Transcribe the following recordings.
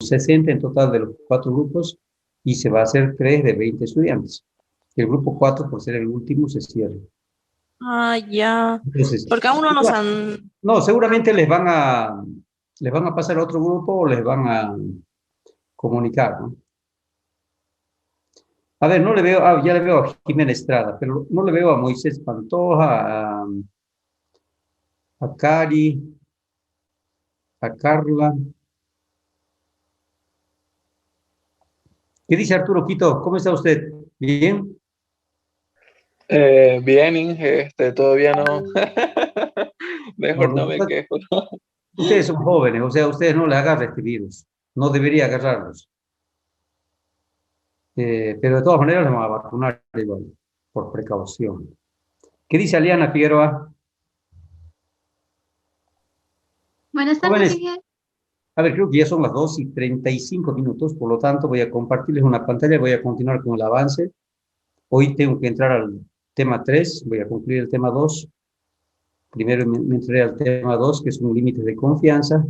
60 en total de los 4 grupos y se va a hacer 3 de 20 estudiantes. El grupo 4, por ser el último, se cierra. Ah, ya. Entonces, Porque aún no nos han... no, seguramente les van a pasar a otro grupo o les van a comunicar, ¿no? A ver, no le veo, ya le veo a Jimena Estrada, pero no le veo a Moisés Pantoja, a Cari, a Carla. ¿Qué dice Arturo Quito? ¿Cómo está usted? ¿Bien? Bien, Inge, todavía no. No, Mejor no me quejo. ustedes son jóvenes, o sea, ustedes no les agarran este virus. No debería agarrarlos. Pero de todas maneras les vamos a vacunar igual, por precaución. ¿Qué dice Aliana Figueroa? Buenas tardes, Jóvenes, Inge. a ver, creo que ya son las 2:35 minutos, por lo tanto voy a compartirles una pantalla, voy a continuar con el avance. Hoy tengo que entrar al tema 3, voy a concluir el tema 2. Primero me entraré al tema 2, que son límites de confianza.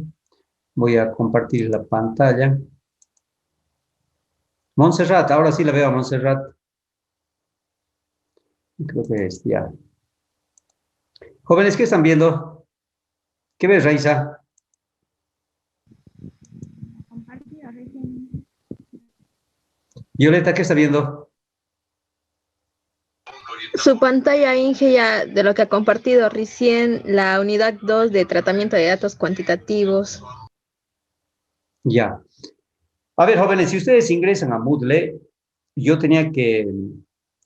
Voy a compartir la pantalla. Montserrat, ahora sí la veo a Montserrat. Creo que es ya. Jóvenes, ¿qué están viendo? ¿Qué ves, Raiza? Violeta, ¿qué está viendo? Su pantalla, Inge, ya de lo que ha compartido recién, la unidad 2 de tratamiento de datos cuantitativos. Ya. A ver, jóvenes, si ustedes ingresan a Moodle, yo tenía que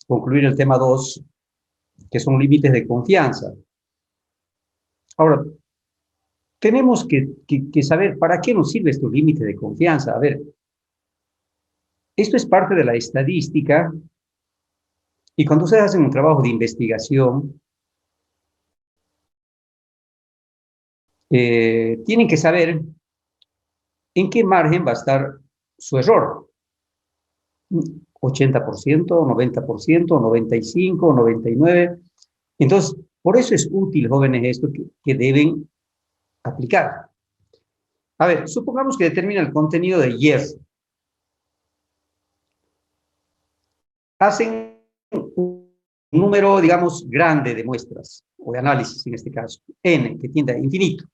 concluir el tema 2, que son límites de confianza. Ahora, tenemos que saber para qué nos sirve estos límites de confianza. A ver, esto es parte de la estadística y cuando ustedes hacen un trabajo de investigación, tienen que saber en qué margen va a estar su error. 80%, 90%, 95%, 99%. Entonces, por eso es útil, jóvenes, esto que deben aplicar. A ver, supongamos que determina el contenido de yes. Hacen un número, digamos, grande de muestras, o de análisis en este caso, n, que tiende a infinito.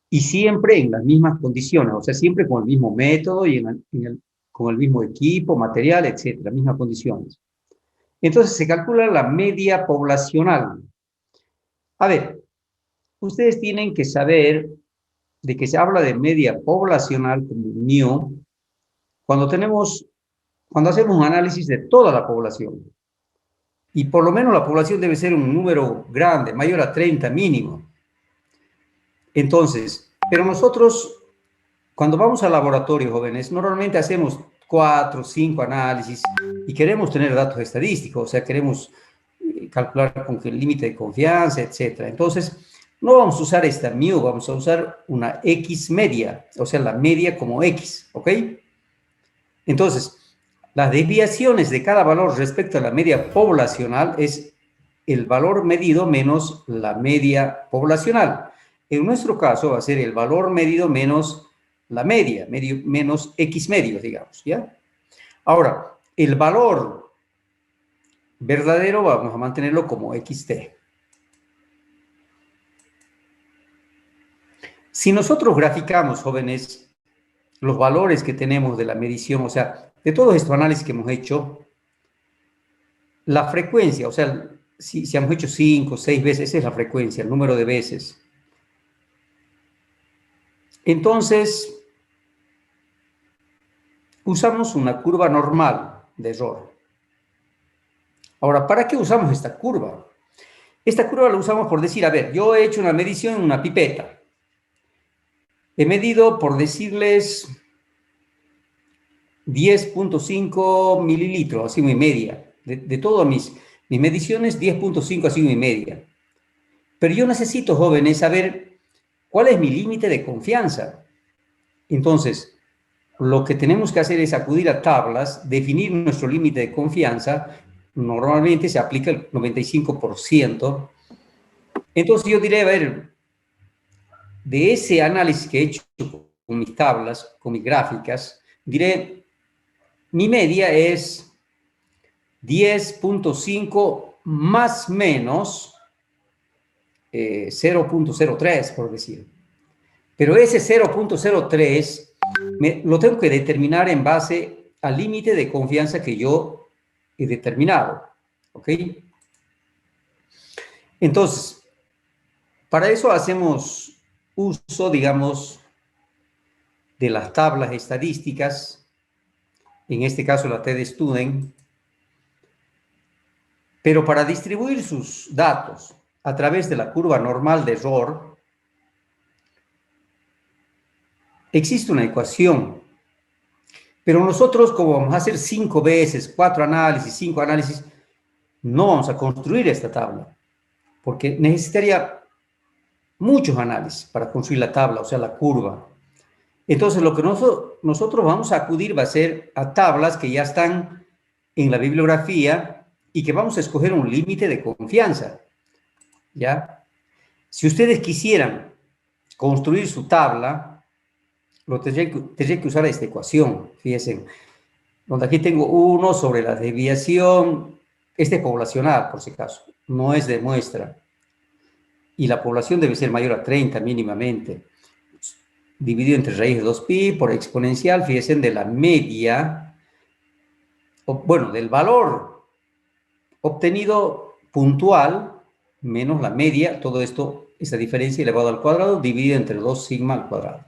Y siempre en las mismas condiciones, o sea, siempre con el mismo método y con el mismo equipo, material, etcétera, mismas condiciones. Entonces se calcula la media poblacional. A ver, ustedes tienen que saber de que se habla de media poblacional como MIO cuando hacemos un análisis de toda la población. Y por lo menos la población debe ser un número grande, mayor a 30 mínimo. Entonces, pero nosotros, cuando vamos al laboratorio, jóvenes, normalmente hacemos 4 o 5 análisis y queremos tener datos estadísticos, o sea, queremos calcular con el límite de confianza, etcétera. Entonces, no vamos a usar esta mu, vamos a usar una X media, o sea, la media como X, ¿ok? Entonces, las desviaciones de cada valor respecto a la media poblacional es el valor medido menos la media poblacional. En nuestro caso va a ser el valor medido menos la media, menos X medio, digamos, ¿ya? Ahora, el valor verdadero vamos a mantenerlo como XT. Si nosotros graficamos, jóvenes, los valores que tenemos de la medición, o sea, de todos estos análisis que hemos hecho, la frecuencia, o sea, si hemos hecho 5 o 6 veces, esa es la frecuencia, el número de veces. Entonces, usamos una curva normal de error. Ahora, ¿para qué usamos esta curva? Esta curva la usamos por decir, a ver, yo he hecho una medición en una pipeta. He medido, por decirles, 10.5 mililitros, así muy media. De todas mis mediciones, 10.5, así muy media. Pero yo necesito, jóvenes, saber cuál es mi límite de confianza. Entonces, lo que tenemos que hacer es acudir a tablas, definir nuestro límite de confianza. Normalmente se aplica el 95%. Entonces yo diré, a ver, de ese análisis que he hecho mis tablas, con mis gráficas, diré, mi media es 10.5 más menos 0.03, por decir. Pero ese 0.03 lo tengo que determinar en base al límite de confianza que yo he determinado. ¿Ok? Entonces, para eso hacemos uso, digamos, de las tablas estadísticas, en este caso la TED-Student, pero para distribuir sus datos a través de la curva normal de error, existe una ecuación, pero nosotros, como vamos a hacer 5 veces, 4 análisis, 5 análisis, no vamos a construir esta tabla, porque necesitaría muchos análisis para construir la tabla, o sea, la curva. Entonces, lo que nosotros vamos a acudir va a ser a tablas que ya están en la bibliografía y que vamos a escoger un límite de confianza, ¿ya? Si ustedes quisieran construir su tabla, tendría que usar esta ecuación, fíjense, donde aquí tengo 1 sobre la desviación, este es poblacional, por si acaso, no es de muestra, y la población debe ser mayor a 30 mínimamente, dividido entre raíz de 2pi por exponencial, fíjense, de la media, bueno, del valor obtenido puntual, menos la media, todo esto, esta diferencia elevado al cuadrado, dividido entre 2 sigma al cuadrado.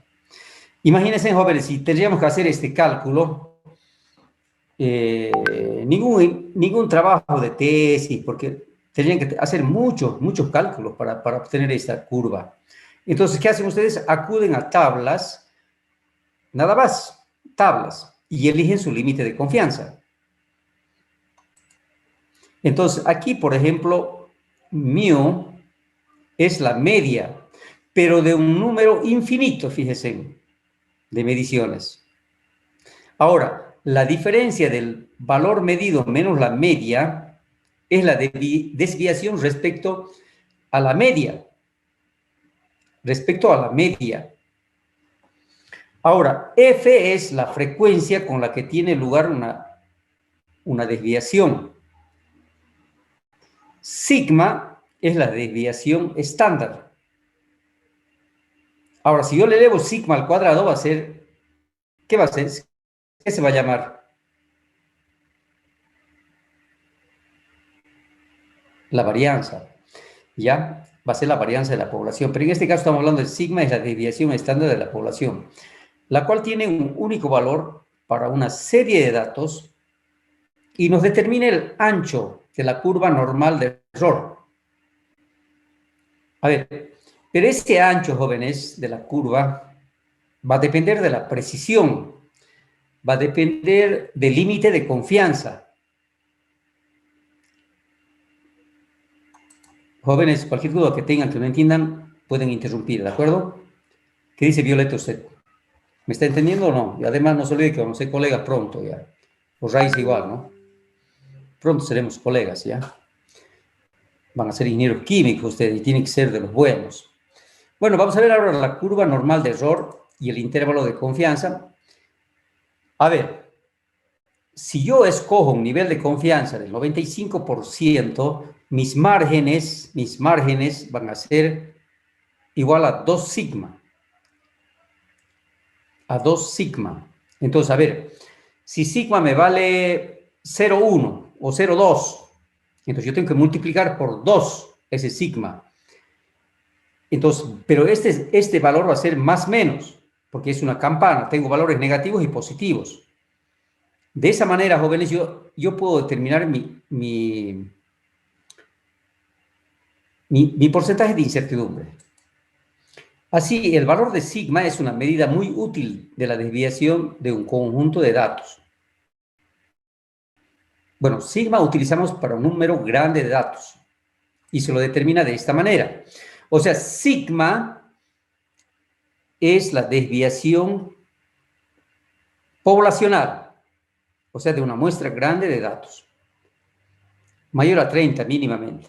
Imagínense, jóvenes, si tendríamos que hacer este cálculo, ningún trabajo de tesis, porque tendrían que hacer muchos cálculos para obtener esta curva. Entonces, ¿qué hacen ustedes? Acuden a tablas, nada más, tablas, y eligen su límite de confianza. Entonces, aquí, por ejemplo, mu es la media, pero de un número infinito, fíjense, de mediciones. Ahora, la diferencia del valor medido menos la media es la desviación respecto a la media. Respecto a la media. Ahora, F es la frecuencia con la que tiene lugar una desviación. Sigma es la desviación estándar. Ahora, si yo le elevo sigma al cuadrado, va a ser, ¿qué va a ser? ¿Qué se va a llamar? La varianza, ¿ya? Va a ser la varianza de la población, pero en este caso estamos hablando de sigma, es la desviación estándar de la población, la cual tiene un único valor para una serie de datos y nos determina el ancho de la curva normal de error. A ver, pero ese ancho, jóvenes, de la curva va a depender de la precisión, va a depender del límite de confianza. Jóvenes, cualquier duda que tengan, que no entiendan, pueden interrumpir, ¿de acuerdo? ¿Qué dice Violeta usted? ¿Me está entendiendo o no? Y además no se olvide que vamos a ser colegas pronto, ya. Os Raiz igual, ¿no? Pronto seremos colegas, ¿ya? Van a ser ingenieros químicos ustedes y tienen que ser de los buenos. Bueno, vamos a ver ahora la curva normal de error y el intervalo de confianza. A ver, si yo escojo un nivel de confianza del 95%, mis márgenes van a ser igual a 2 sigma. A 2 sigma. Entonces, a ver, si sigma me vale 0,1 o 0,2, entonces yo tengo que multiplicar por 2 ese sigma. Entonces, pero este valor va a ser más menos, porque es una campana, tengo valores negativos y positivos. De esa manera, jóvenes, yo puedo determinar mi porcentaje de incertidumbre. Así, el valor de sigma es una medida muy útil de la desviación de un conjunto de datos. Bueno, sigma utilizamos para un número grande de datos y se lo determina de esta manera. O sea, sigma es la desviación poblacional, o sea, de una muestra grande de datos, mayor a 30 mínimamente.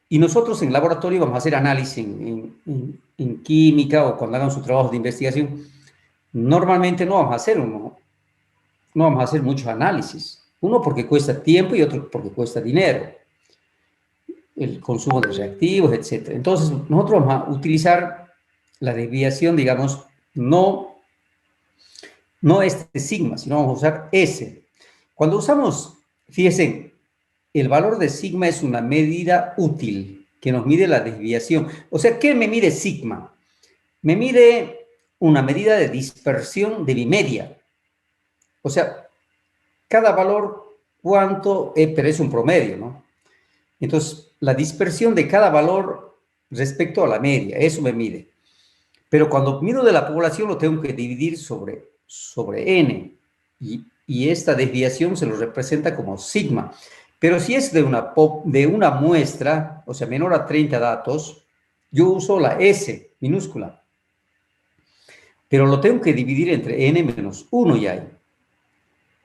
Y nosotros en laboratorio vamos a hacer análisis en química o cuando hagan su trabajo de investigación, normalmente no vamos a hacer no vamos a hacer muchos análisis. Uno porque cuesta tiempo y otro porque cuesta dinero. El consumo de reactivos, etc. Entonces, nosotros vamos a utilizar la desviación, digamos, no este sigma, sino vamos a usar S. Cuando usamos, fíjense, el valor de sigma es una medida útil que nos mide la desviación. O sea, ¿qué me mide sigma? Me mide una medida de dispersión de mi media. O sea, cada valor, ¿cuánto? Pero es un promedio, ¿no? Entonces, la dispersión de cada valor respecto a la media, eso me mide. Pero cuando mido de la población lo tengo que dividir sobre n. Y esta desviación se lo representa como sigma. Pero si es de una muestra, o sea, menor a 30 datos, yo uso la S minúscula. Pero lo tengo que dividir entre n menos 1 ya hay.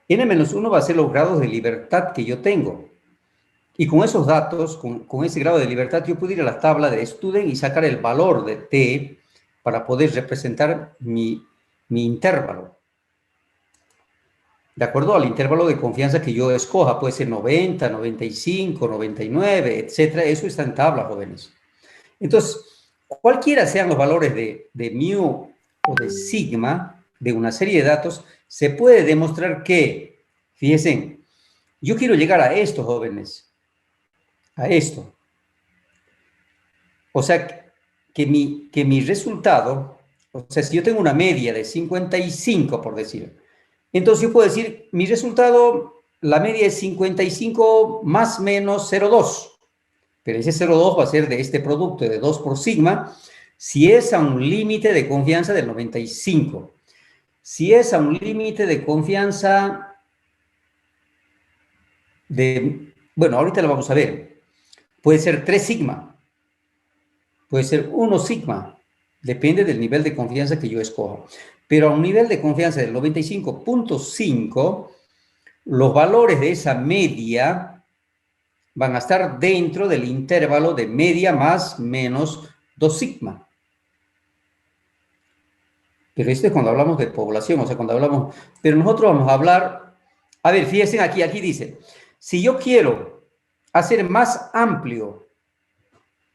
N menos 1 va a ser los grados de libertad que yo tengo. Y con esos datos, con ese grado de libertad, yo puedo ir a la tabla de Student y sacar el valor de t para poder representar mi intervalo. De acuerdo al intervalo de confianza que yo escoja, puede ser 90, 95, 99, etcétera. Eso está en tabla, jóvenes. Entonces, cualquiera sean los valores de mu o de sigma de una serie de datos, se puede demostrar que, fíjense, yo quiero llegar a esto, jóvenes, a esto. O sea, que mi resultado, o sea, si yo tengo una media de 55, por decir, entonces yo puedo decir, mi resultado, la media es 55 más menos 0,2. Pero ese 0,2 va a ser de este producto de 2 por sigma, si es a un límite de confianza del 95. Si es a un límite de confianza de, bueno, ahorita lo vamos a ver. Puede ser 3 sigma, puede ser 1 sigma, depende del nivel de confianza que yo escoja. Pero a un nivel de confianza del 95.5, los valores de esa media van a estar dentro del intervalo de media más menos 2 sigma. Pero esto es cuando hablamos de población, o sea, cuando hablamos... Pero nosotros vamos a hablar... A ver, fíjense aquí dice, si yo quiero hacer más amplio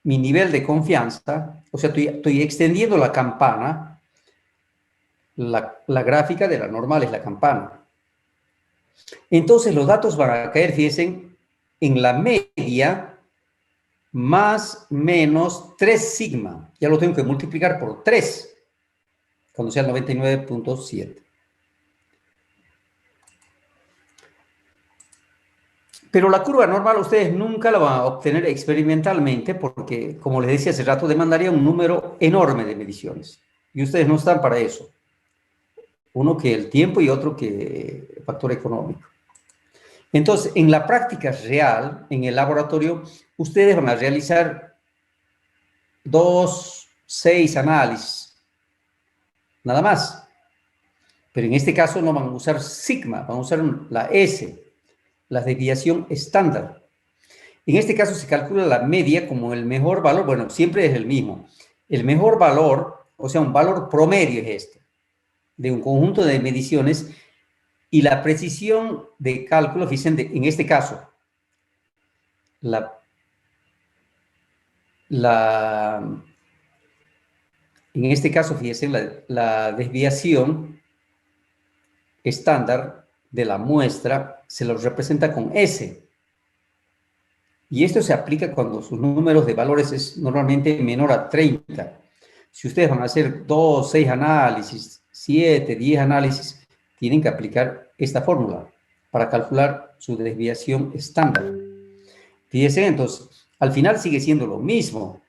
mi nivel de confianza, o sea, estoy extendiendo la campana, la gráfica de la normal es la campana. Entonces los datos van a caer, fíjense, en la media más menos 3 sigma. Ya lo tengo que multiplicar por 3 cuando sea 99.7. Pero la curva normal ustedes nunca la van a obtener experimentalmente porque, como les decía hace rato, demandaría un número enorme de mediciones. Y ustedes no están para eso. Uno que el tiempo y otro que el factor económico. Entonces, en la práctica real, en el laboratorio, ustedes van a realizar 2, 6 análisis. Nada más. Pero en este caso no van a usar sigma, van a usar la S, la desviación estándar. En este caso se calcula la media como el mejor valor, bueno, siempre es el mismo. El mejor valor, o sea, un valor promedio es este, de un conjunto de mediciones, y la precisión de cálculo, fíjense, en este caso, en este caso, fíjense, la desviación estándar de la muestra se lo representa con S. Y esto se aplica cuando sus números de valores es normalmente menor a 30. Si ustedes van a hacer 2, 6 análisis, 7, 10 análisis, tienen que aplicar esta fórmula para calcular su desviación estándar. Fíjense, entonces, al final sigue siendo lo mismo.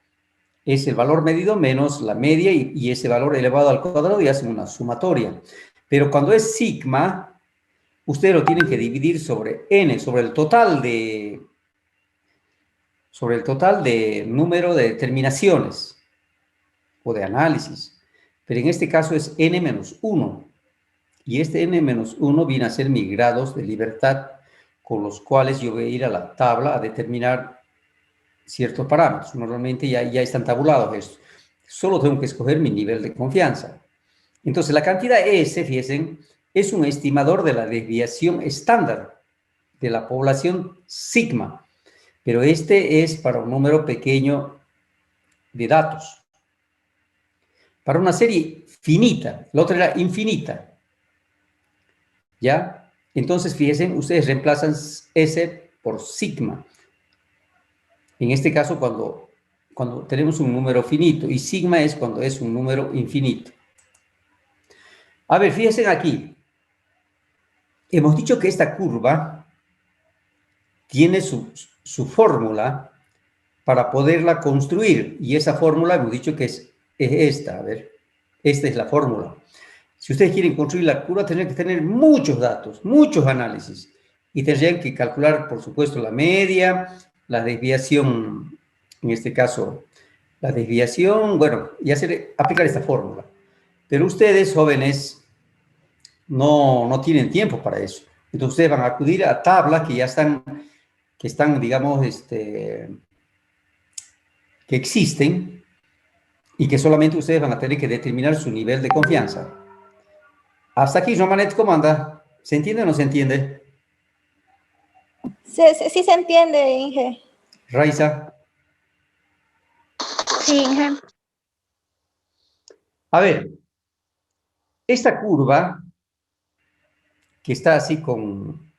Es el valor medido menos la media y ese valor elevado al cuadrado y hacen una sumatoria. Pero cuando es sigma, ustedes lo tienen que dividir sobre n, sobre el total de número de determinaciones o de análisis. Pero en este caso es n menos 1. Y este n menos 1 viene a ser mis grados de libertad con los cuales yo voy a ir a la tabla a determinar ciertos parámetros. Normalmente ya están tabulados estos. Solo tengo que escoger mi nivel de confianza. Entonces, la cantidad S, fíjense, es un estimador de la desviación estándar de la población sigma, pero este es para un número pequeño de datos. Para una serie finita, la otra era infinita. ¿Ya? Entonces, fíjense, ustedes reemplazan S por sigma. En este caso, cuando tenemos un número finito, y sigma es cuando es un número infinito. A ver, fíjense aquí. Hemos dicho que esta curva tiene su fórmula para poderla construir, y esa fórmula hemos dicho que es esta. A ver, esta es la fórmula. Si ustedes quieren construir la curva, tendrían que tener muchos datos, muchos análisis, y tendrían que calcular, por supuesto, la media, la desviación, en este caso, la desviación, bueno, y aplicar esta fórmula. Pero ustedes, jóvenes, no tienen tiempo para eso. Entonces, ustedes van a acudir a tablas que ya están, digamos, que existen, y que solamente ustedes van a tener que determinar su nivel de confianza. Hasta aquí, Romanet, ¿cómo anda? ¿Se entiende o no se entiende? Sí se entiende, Inge. Raiza. Sí, Inge. A ver, esta curva, que está así con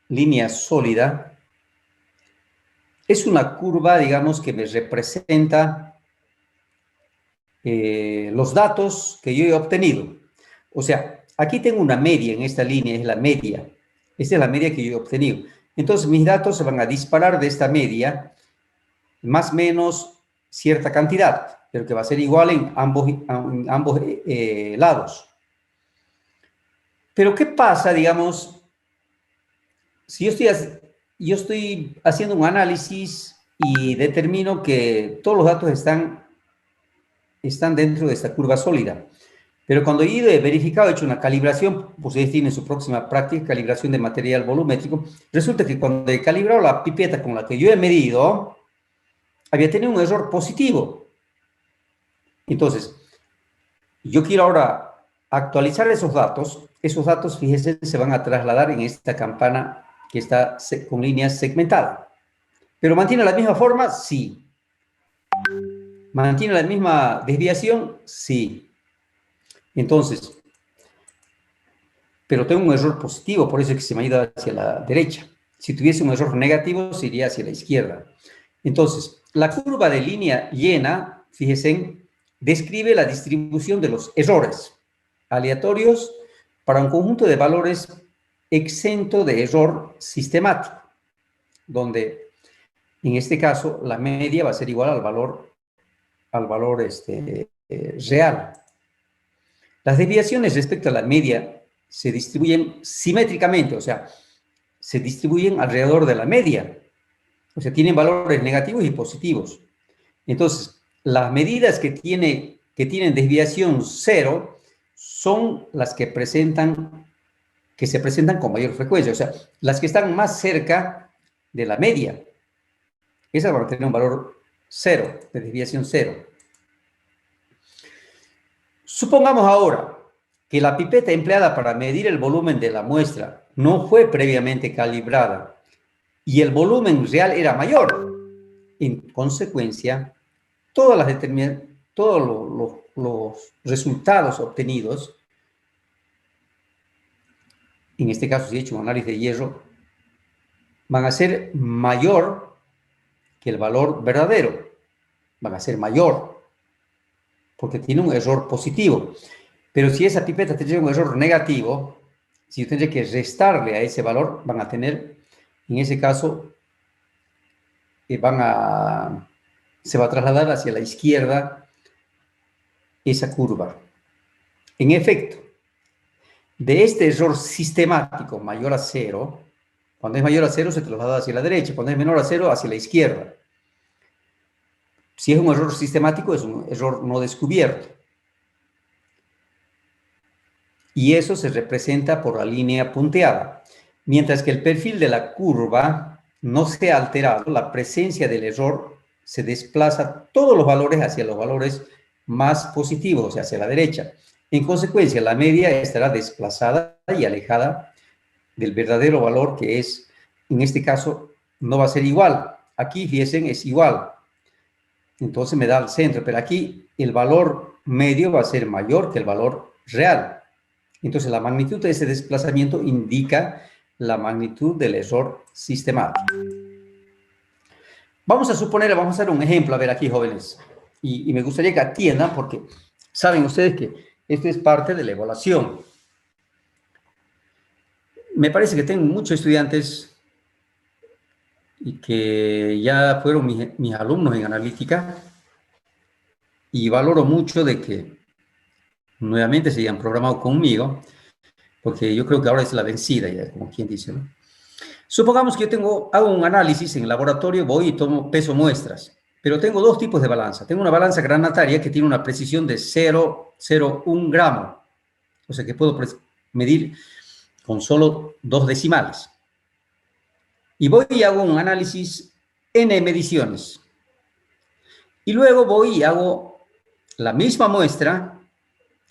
línea sólida, es una curva, digamos, que me representa los datos que yo he obtenido. O sea, aquí tengo una media en esta línea, es la media. Esta es la media que yo he obtenido. Entonces, mis datos se van a disparar de esta media, más o menos cierta cantidad, pero que va a ser igual en ambos lados. Pero, ¿qué pasa, digamos, si yo estoy haciendo un análisis y determino que todos los datos están dentro de esta curva sólida? Pero cuando he verificado, he hecho una calibración, pues ustedes tienen su próxima práctica, calibración de material volumétrico, resulta que cuando he calibrado la pipeta con la que yo he medido, había tenido un error positivo. Entonces, yo quiero ahora actualizar esos datos, fíjense, se van a trasladar en esta campana que está con líneas segmentadas. ¿Pero mantiene la misma forma? Sí. ¿Mantiene la misma desviación? Sí. Entonces, pero tengo un error positivo, por eso es que se me ha ido hacia la derecha. Si tuviese un error negativo, se iría hacia la izquierda. Entonces, la curva de línea llena, fíjense, describe la distribución de los errores aleatorios para un conjunto de valores exento de error sistemático, donde, en este caso, la media va a ser igual al valor real. Las desviaciones respecto a la media se distribuyen simétricamente, o sea, se distribuyen alrededor de la media. O sea, tienen valores negativos y positivos. Entonces, las medidas que tienen desviación cero son las que se presentan con mayor frecuencia. O sea, las que están más cerca de la media. Esas van a tener un valor cero, de desviación cero. Supongamos ahora que la pipeta empleada para medir el volumen de la muestra no fue previamente calibrada y el volumen real era mayor. En consecuencia, todos los resultados obtenidos, en este caso si he hecho un análisis de hierro, van a ser mayor que el valor verdadero. Van a ser mayor, porque tiene un error positivo. Pero si esa pipeta tiene un error negativo, si yo tendría que restarle a ese valor, van a tener, en ese caso, se va a trasladar hacia la izquierda esa curva. En efecto, de este error sistemático mayor a cero, cuando es mayor a cero se traslada hacia la derecha, cuando es menor a cero hacia la izquierda. Si es un error sistemático, es un error no descubierto. Y eso se representa por la línea punteada. Mientras que el perfil de la curva no se ha alterado, la presencia del error se desplaza todos los valores hacia los valores más positivos, o sea, hacia la derecha. En consecuencia, la media estará desplazada y alejada del verdadero valor, que es, en este caso, no va a ser igual. Aquí, fíjense, es igual. Entonces me da el centro, pero aquí el valor medio va a ser mayor que el valor real. Entonces la magnitud de ese desplazamiento indica la magnitud del error sistemático. Vamos a suponer, vamos a hacer un ejemplo, a ver aquí, jóvenes, y me gustaría que atiendan, porque saben ustedes que esto es parte de la evaluación. Me parece que tengo muchos estudiantes y que ya fueron mis alumnos en analítica, y valoro mucho de que nuevamente se hayan programado conmigo, porque yo creo que ahora es la vencida, ya, como quien dice, ¿no? Supongamos que yo hago un análisis en el laboratorio, voy y peso muestras, pero tengo dos tipos de balanza. Tengo una balanza granataria que tiene una precisión de 0,01 gramo, o sea que puedo medir con solo 2 decimales. Y voy y hago un análisis N mediciones. Y luego voy y hago la misma muestra,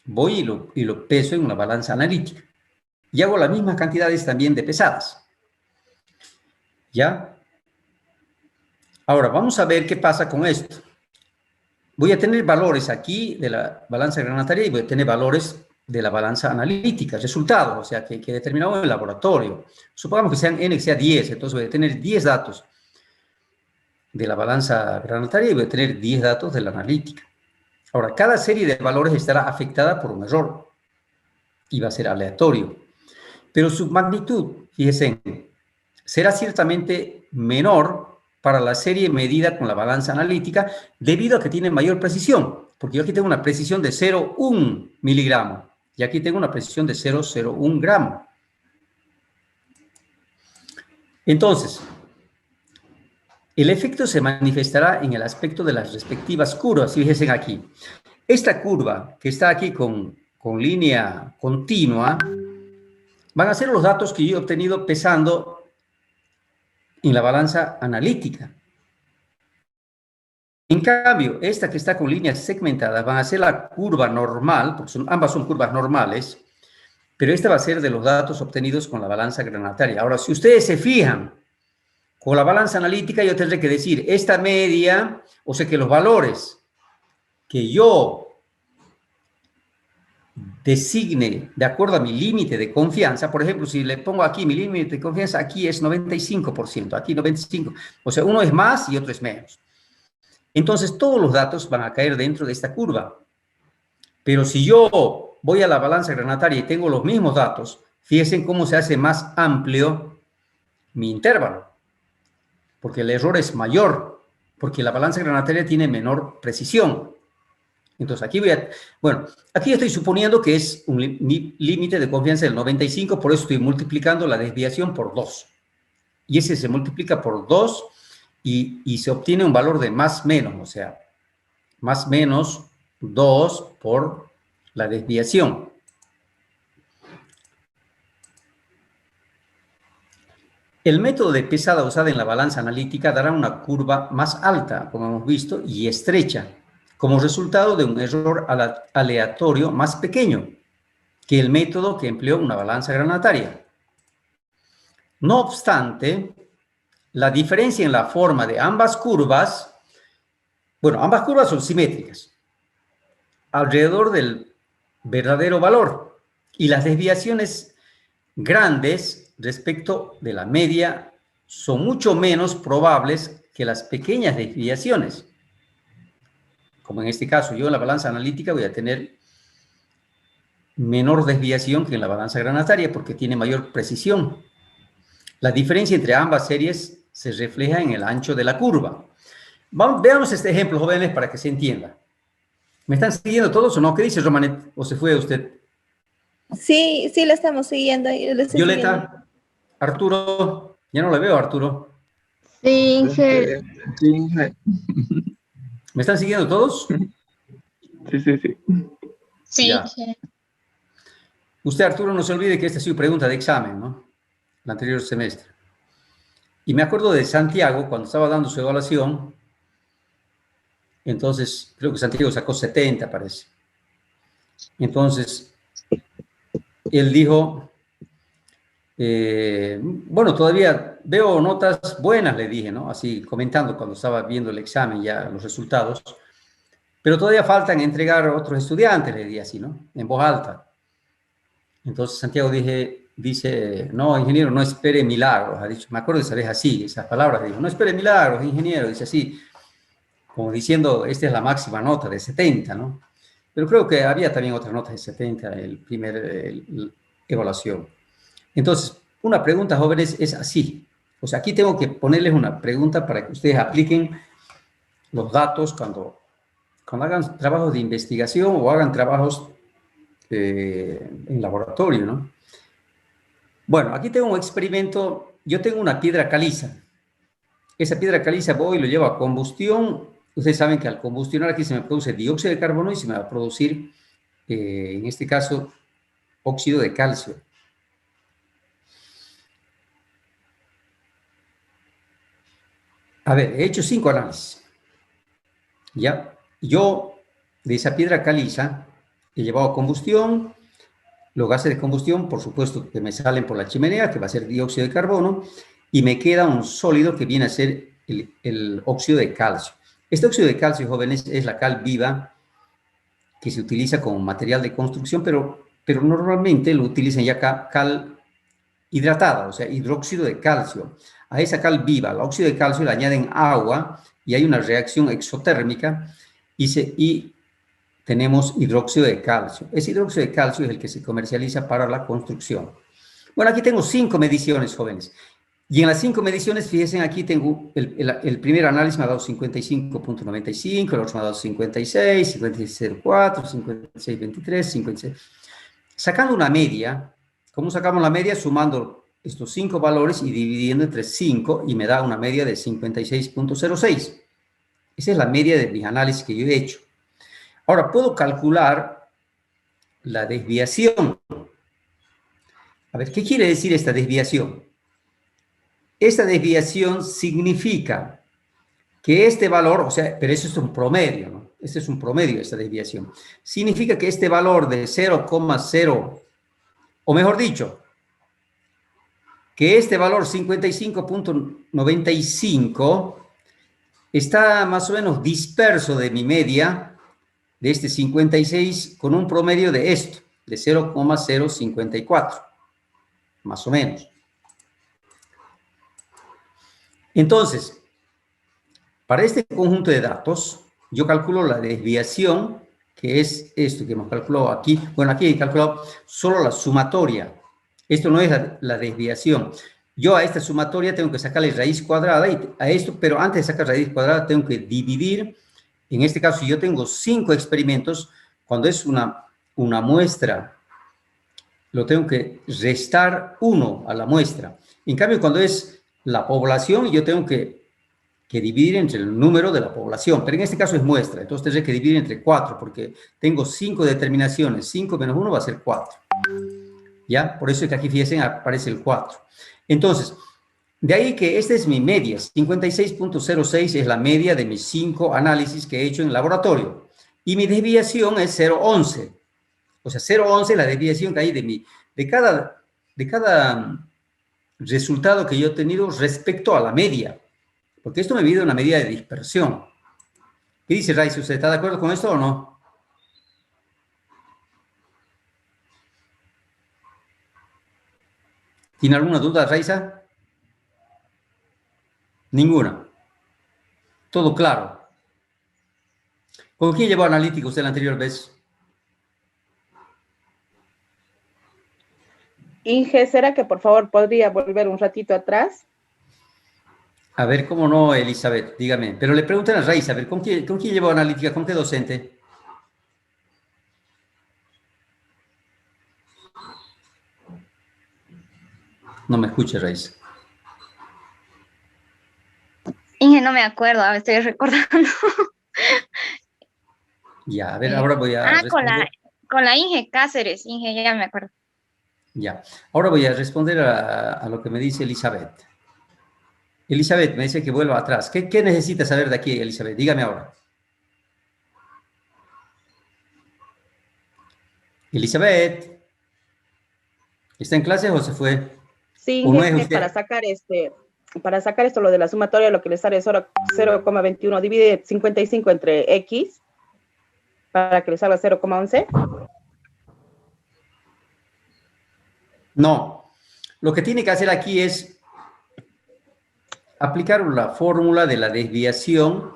voy y lo peso en una balanza analítica. Y hago las mismas cantidades también de pesadas. ¿Ya? Ahora, vamos a ver qué pasa con esto. Voy a tener valores aquí de la balanza granataria y voy a tener valores de la balanza analítica, resultados, o sea, que he determinado en el laboratorio. Supongamos que sean n, que sea 10, entonces voy a tener 10 datos de la balanza granataria y voy a tener 10 datos de la analítica. Ahora, cada serie de valores estará afectada por un error y va a ser aleatorio. Pero su magnitud, fíjense, será ciertamente menor para la serie medida con la balanza analítica debido a que tiene mayor precisión, porque yo aquí tengo una precisión de 0,1 miligramo y aquí tengo una precisión de 0,01 gramo. Entonces, el efecto se manifestará en el aspecto de las respectivas curvas. Fíjense aquí, esta curva que está aquí con línea continua van a ser los datos que yo he obtenido pesando en la balanza analítica. En cambio, esta que está con líneas segmentadas van a ser la curva normal, porque ambas son curvas normales, pero esta va a ser de los datos obtenidos con la balanza granataria. Ahora, si ustedes se fijan, con la balanza analítica yo tendré que decir esta media, o sea que los valores que yo designe de acuerdo a mi límite de confianza, por ejemplo, si le pongo aquí mi límite de confianza, aquí es 95%, aquí 95%, o sea, uno es más y otro es menos. Entonces, todos los datos van a caer dentro de esta curva. Pero si yo voy a la balanza granataria y tengo los mismos datos, fíjense cómo se hace más amplio mi intervalo, porque el error es mayor, porque la balanza granataria tiene menor precisión. Entonces, aquí estoy suponiendo que es un límite de confianza del 95, por eso estoy multiplicando la desviación por 2. Y ese se multiplica por 2 y se obtiene un valor de más menos, o sea, más menos 2 por la desviación. El método de pesada usada en la balanza analítica dará una curva más alta, como hemos visto, y estrecha, como resultado de un error aleatorio más pequeño que el método que empleó una balanza granataria. No obstante, la diferencia en la forma de ambas curvas, ambas curvas son simétricas, alrededor del verdadero valor, y las desviaciones grandes respecto de la media son mucho menos probables que las pequeñas desviaciones. Como en este caso, yo en la balanza analítica voy a tener menor desviación que en la balanza granataria porque tiene mayor precisión. La diferencia entre ambas series se refleja en el ancho de la curva. Veamos este ejemplo, jóvenes, para que se entienda. ¿Me están siguiendo todos o no? ¿Qué dice Romanet? ¿O se fue usted? Sí, sí, lo estamos siguiendo. Violeta, Arturo, ya no le veo, Arturo. Sí, Inge. Sí, Inge. ¿Me están siguiendo todos? Sí. Sí, Ya. Inge. Usted, Arturo, no se olvide que esta ha sido pregunta de examen, ¿no? El anterior semestre. Y me acuerdo de Santiago, cuando estaba dando su evaluación, entonces creo que Santiago sacó 70, parece. Entonces, él dijo, bueno, todavía veo notas buenas, le dije, ¿no? Así comentando cuando estaba viendo el examen, ya los resultados, pero todavía faltan entregar a otros estudiantes, le dije así, ¿no? En voz alta. Entonces Santiago dice, no, ingeniero, no espere milagros, ha dicho, me acuerdo esa vez así, esas palabras, dijo, no espere milagros, ingeniero, dice así, como diciendo, esta es la máxima nota de 70, ¿no? Pero creo que había también otras notas de 70 en el primer evaluación. Entonces, una pregunta, jóvenes, es así. O sea, aquí tengo que ponerles una pregunta para que ustedes apliquen los datos cuando hagan trabajos de investigación o hagan trabajos en laboratorio, ¿no? Bueno, aquí tengo un experimento. Yo tengo una piedra caliza. Esa piedra caliza voy y lo llevo a combustión. Ustedes saben que al combustionar aquí se me produce dióxido de carbono y se me va a producir, en este caso, óxido de calcio. A ver, he hecho 5 análisis. ¿Ya? Yo, de esa piedra caliza, he llevado a combustión. Los gases de combustión, por supuesto, que me salen por la chimenea, que va a ser dióxido de carbono, y me queda un sólido que viene a ser el óxido de calcio. Este óxido de calcio, jóvenes, es la cal viva que se utiliza como material de construcción, pero normalmente lo utilizan ya cal hidratada, o sea, hidróxido de calcio. A esa cal viva, al óxido de calcio, le añaden agua y hay una reacción exotérmica y tenemos hidróxido de calcio. Ese hidróxido de calcio es el que se comercializa para la construcción. Bueno, aquí tengo 5 mediciones, jóvenes. Y en las 5 mediciones, fíjense, aquí tengo el primer análisis me ha dado 55.95, el otro me ha dado 56, 56.04, 56.23, 56. Sacando una media, ¿cómo sacamos la media? Sumando estos 5 valores y dividiendo entre 5 y me da una media de 56.06. Esa es la media de mis análisis que yo he hecho. Ahora, puedo calcular la desviación. A ver, ¿qué quiere decir esta desviación? Esta desviación significa que este valor, o sea, pero eso es un promedio, ¿no? Este es un promedio, esta desviación. Significa que este valor de 0,0, o mejor dicho, que este valor 55.95 está más o menos disperso de mi media, de este 56, con un promedio de esto, de 0,054, más o menos. Entonces, para este conjunto de datos, yo calculo la desviación, que es esto que hemos calculado aquí. Bueno, aquí he calculado solo la sumatoria. Esto no es la desviación. Yo a esta sumatoria tengo que sacarle raíz cuadrada, y a esto, pero antes de sacar raíz cuadrada tengo que dividir. En este caso, si yo tengo 5 experimentos, cuando es una muestra, lo tengo que restar 1 a la muestra. En cambio, cuando es la población, yo tengo que dividir entre el número de la población, pero en este caso es muestra, entonces tendré que dividir entre 4, porque tengo 5 determinaciones, 5 menos 1 va a ser 4, ¿ya? Por eso es que aquí, fíjense, aparece el 4. Entonces, de ahí que esta es mi media, 56.06 es la media de mis 5 análisis que he hecho en el laboratorio, y mi desviación es 0,11, o sea, 0,11 es la desviación que hay de cada resultado que yo he tenido respecto a la media. Porque esto me mide una medida de dispersión. ¿Qué dice Raiza? ¿Usted está de acuerdo con esto o no? ¿Tiene alguna duda, Raiza? Ninguna. Todo claro. ¿Con quién llevó analítico usted la anterior vez? Inge, ¿será que por favor podría volver un ratito atrás? A ver, ¿cómo no, Elizabeth? Dígame. Pero le preguntan a Raiza, a ver, ¿con quién llevó analítica? ¿Con qué docente? No me escuche, Raiza. Inge, no me acuerdo, a ver, estoy recordando. Ya, a ver, ahora voy a responder. Con la Inge Cáceres, Inge, ya me acuerdo. Ya, ahora voy a responder a lo que me dice Elizabeth. Elizabeth me dice que vuelva atrás. ¿Qué necesita saber de aquí, Elizabeth? Dígame ahora. Elizabeth, ¿está en clase o se fue? Sí, ¿O no es Inge, usted? para sacar esto, lo de la sumatoria, lo que le sale es 0,21, divide 55 entre X, para que le salga 0,11. No. Lo que tiene que hacer aquí es aplicar la fórmula de la desviación,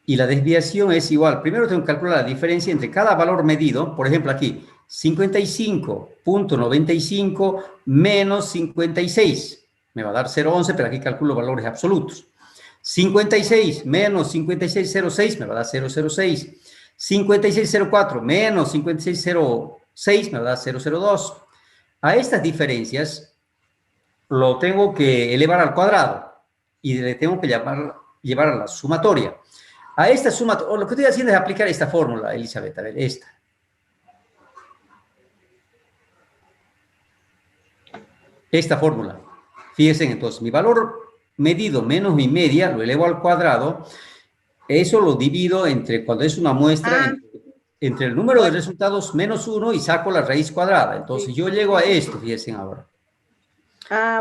y la desviación es igual. Primero tengo que calcular la diferencia entre cada valor medido. Por ejemplo, aquí, 55.95 menos 56. Me va a dar 0,11, pero aquí calculo valores absolutos. 56 menos 56,06 me va a dar 0,06. 56,04 menos 56,06 me va a dar 0,02. A estas diferencias lo tengo que elevar al cuadrado y le tengo que llevar a la sumatoria. A esta sumatoria, lo que estoy haciendo es aplicar esta fórmula, Elizabeth, a ver, esta fórmula. Fíjense, entonces, mi valor medido menos mi media, lo elevo al cuadrado, eso lo divido entre, cuando es una muestra, entre el número de resultados menos 1 y saco la raíz cuadrada. Entonces, yo llego a esto, fíjense ahora.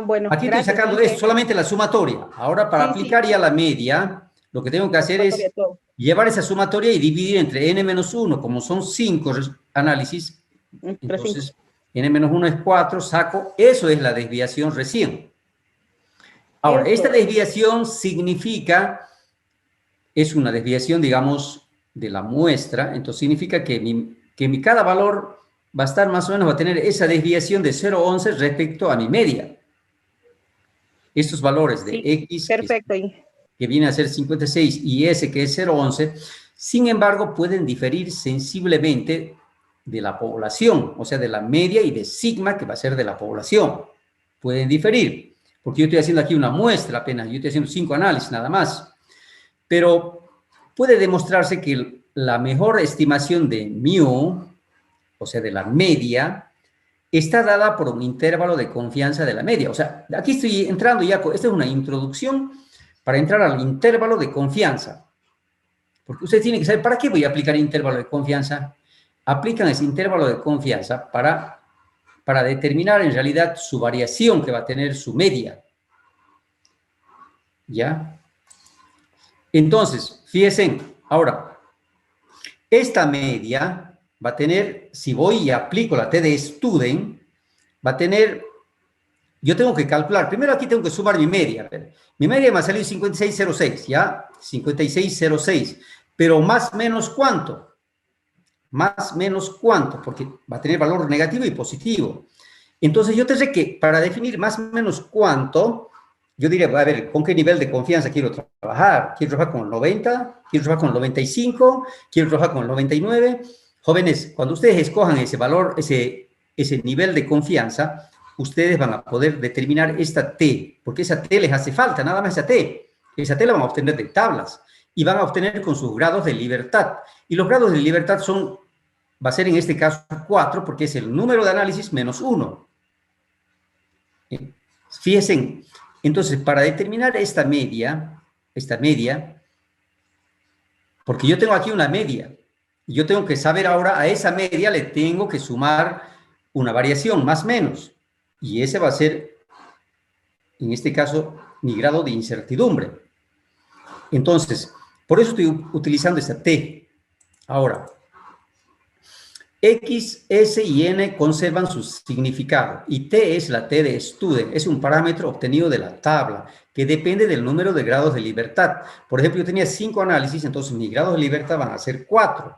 Bueno, Aquí gracias, estoy sacando Inge. esto, solamente la sumatoria. Ahora, para Sí, aplicar sí. ya la media, lo que tengo que hacer es Sumatoria, todo. llevar esa sumatoria y dividir entre n-1, como son 5 análisis, Entre 5. entonces n-1 es 4, saco, eso es la desviación recién. Ahora, esta desviación significa, es una desviación, digamos, de la muestra, entonces significa que cada valor va a estar más o menos, va a tener esa desviación de 0,11 respecto a mi media. Estos valores de X, perfecto, que viene a ser 56, y S, que es 0,11, sin embargo, pueden diferir sensiblemente de la población, o sea, de la media y de sigma, que va a ser de la población. Pueden diferir, porque yo estoy haciendo aquí una muestra apenas, yo estoy haciendo 5 análisis nada más. Pero puede demostrarse que la mejor estimación de mu, o sea, de la media, está dada por un intervalo de confianza de la media. O sea, aquí estoy entrando ya, esta es una introducción para entrar al intervalo de confianza. Porque usted tiene que saber, ¿para qué voy a aplicar intervalo de confianza? Aplican ese intervalo de confianza para determinar en realidad su variación que va a tener su media. ¿Ya? Entonces, fíjense, ahora, esta media va a tener, si voy y aplico la T de Student, va a tener, yo tengo que calcular, primero aquí tengo que sumar mi media. A ver, mi media me ha salido 56,06, ¿ya? 56,06, pero más menos ¿cuánto? Más menos ¿cuánto? Porque va a tener valor negativo y positivo. Entonces yo tendré que, para definir más o menos cuánto, yo diría, a ver, ¿con qué nivel de confianza quiero trabajar? ¿Quiero trabajar con el 90? ¿Quiero trabajar con el 95? ¿Quiero trabajar con el 99? Jóvenes, cuando ustedes escojan ese valor, ese nivel de confianza, ustedes van a poder determinar esta T, porque esa T les hace falta, nada más esa T. Esa T la van a obtener de tablas y van a obtener con sus grados de libertad. Y los grados de libertad son, va a ser en este caso 4, porque es el número de análisis menos 1. Fíjense, entonces, para determinar esta media, porque yo tengo aquí una media, yo tengo que saber ahora, a esa media le tengo que sumar una variación, más o menos, y ese va a ser, en este caso, mi grado de incertidumbre. Entonces, por eso estoy utilizando esta T. Ahora, X, S y N conservan su significado y T es la T de student, es un parámetro obtenido de la tabla que depende del número de grados de libertad. Por ejemplo, yo tenía 5 análisis, entonces mis grados de libertad van a ser 4.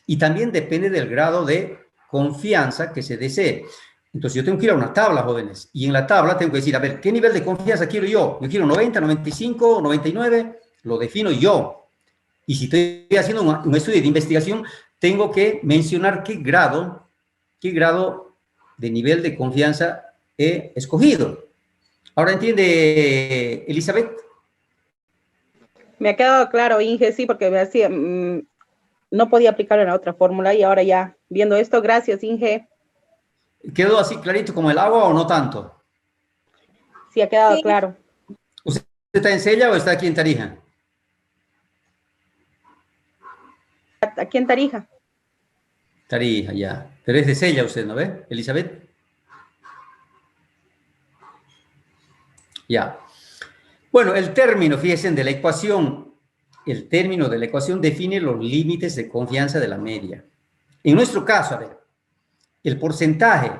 Y también depende del grado de confianza que se desee. Entonces yo tengo que ir a una tabla, jóvenes, y en la tabla tengo que decir, a ver, ¿qué nivel de confianza quiero yo? Yo quiero 90, 95, 99, lo defino yo. Y si estoy haciendo un estudio de investigación, tengo que mencionar qué grado de nivel de confianza he escogido. ¿Ahora entiende, Elizabeth? Me ha quedado claro, Inge, sí, porque me hacía, no podía aplicar en la otra fórmula y ahora ya, viendo esto, gracias, Inge. ¿Quedó así clarito como el agua o no tanto? Sí, ha quedado Sí. claro. ¿Usted está en Sella o está aquí en Tarija? Aquí en Tarija. Tarija, ya. Pero es de Sella usted, ¿no ve, Elizabeth? Ya. Bueno, el término, fíjense, de la ecuación, el término de la ecuación define los límites de confianza de la media. En nuestro caso, a ver, el porcentaje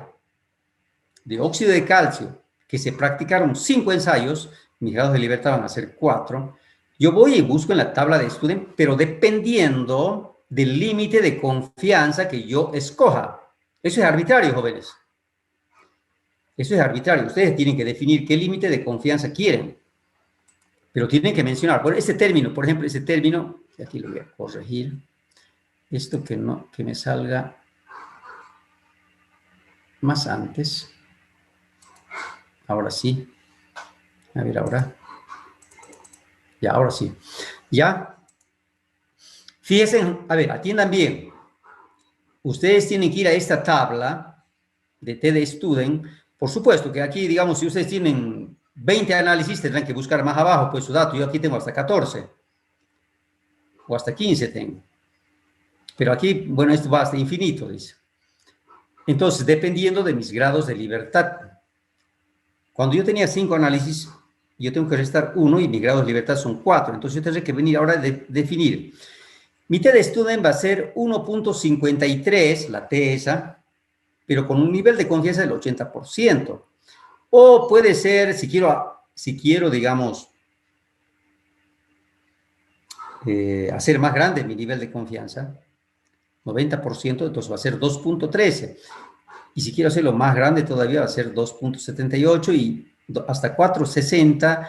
de óxido de calcio que se practicaron 5 ensayos, mis grados de libertad van a ser 4, yo voy y busco en la tabla de Student, pero dependiendo del límite de confianza que yo escoja. Eso es arbitrario, jóvenes. Eso es arbitrario. Ustedes tienen que definir qué límite de confianza quieren. Pero tienen que mencionar, por este término, por ejemplo, ese término, y aquí lo voy a corregir, esto que no, que me salga más antes. Ahora sí. A ver, ahora. Ya, ahora sí. Ya. Fíjense, a ver, atiendan bien. Ustedes tienen que ir a esta tabla de TD Student. Por supuesto que aquí, digamos, si ustedes tienen 20 análisis, tendrán que buscar más abajo, pues su dato. Yo aquí tengo hasta 14. O hasta 15 tengo. Pero aquí, bueno, esto va hasta infinito, dice. Entonces, dependiendo de mis grados de libertad. Cuando yo tenía 5 análisis, yo tengo que restar 1 y mis grados de libertad son 4. Entonces, yo tendré que venir ahora a definir. Mi T de Student va a ser 1.53, la T esa, pero con un nivel de confianza del 80%. O puede ser, si quiero digamos, hacer más grande mi nivel de confianza, 90%, entonces va a ser 2.13. Y si quiero hacerlo más grande todavía va a ser 2.78 y hasta 4.60.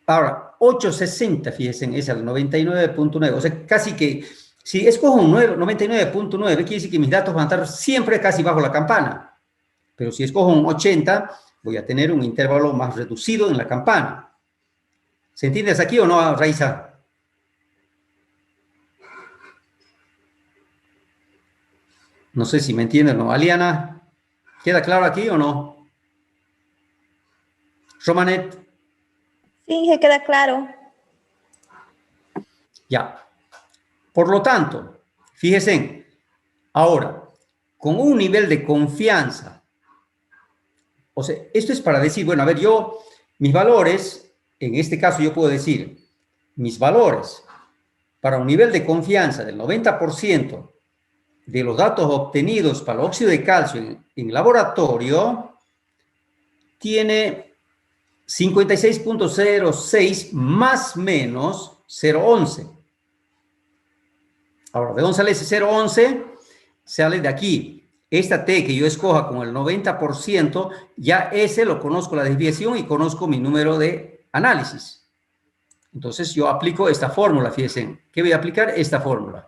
Ahora, 8.60, fíjense, es el 99.9. O sea, casi que, si escojo un 99.9, quiere decir que mis datos van a estar siempre casi bajo la campana. Pero si escojo un 80, voy a tener un intervalo más reducido en la campana. ¿Se entiende hasta aquí o no, Raiza? No sé si me entienden o no. Aliana, ¿queda claro aquí o no? Romanet. Sí, se queda claro. Ya. Por lo tanto, fíjense, ahora, con un nivel de confianza, o sea, esto es para decir, bueno, a ver, mis valores, en este caso yo puedo decir, mis valores para un nivel de confianza del 90% de los datos obtenidos para el óxido de calcio en laboratorio, tiene 56.06 más menos 0.11. Ahora, ¿de dónde sale ese 0.11? Sale de aquí. Esta T que yo escoja con el 90%, ya ese lo conozco la desviación y conozco mi número de análisis. Entonces yo aplico esta fórmula, fíjense. ¿Qué voy a aplicar? Esta fórmula.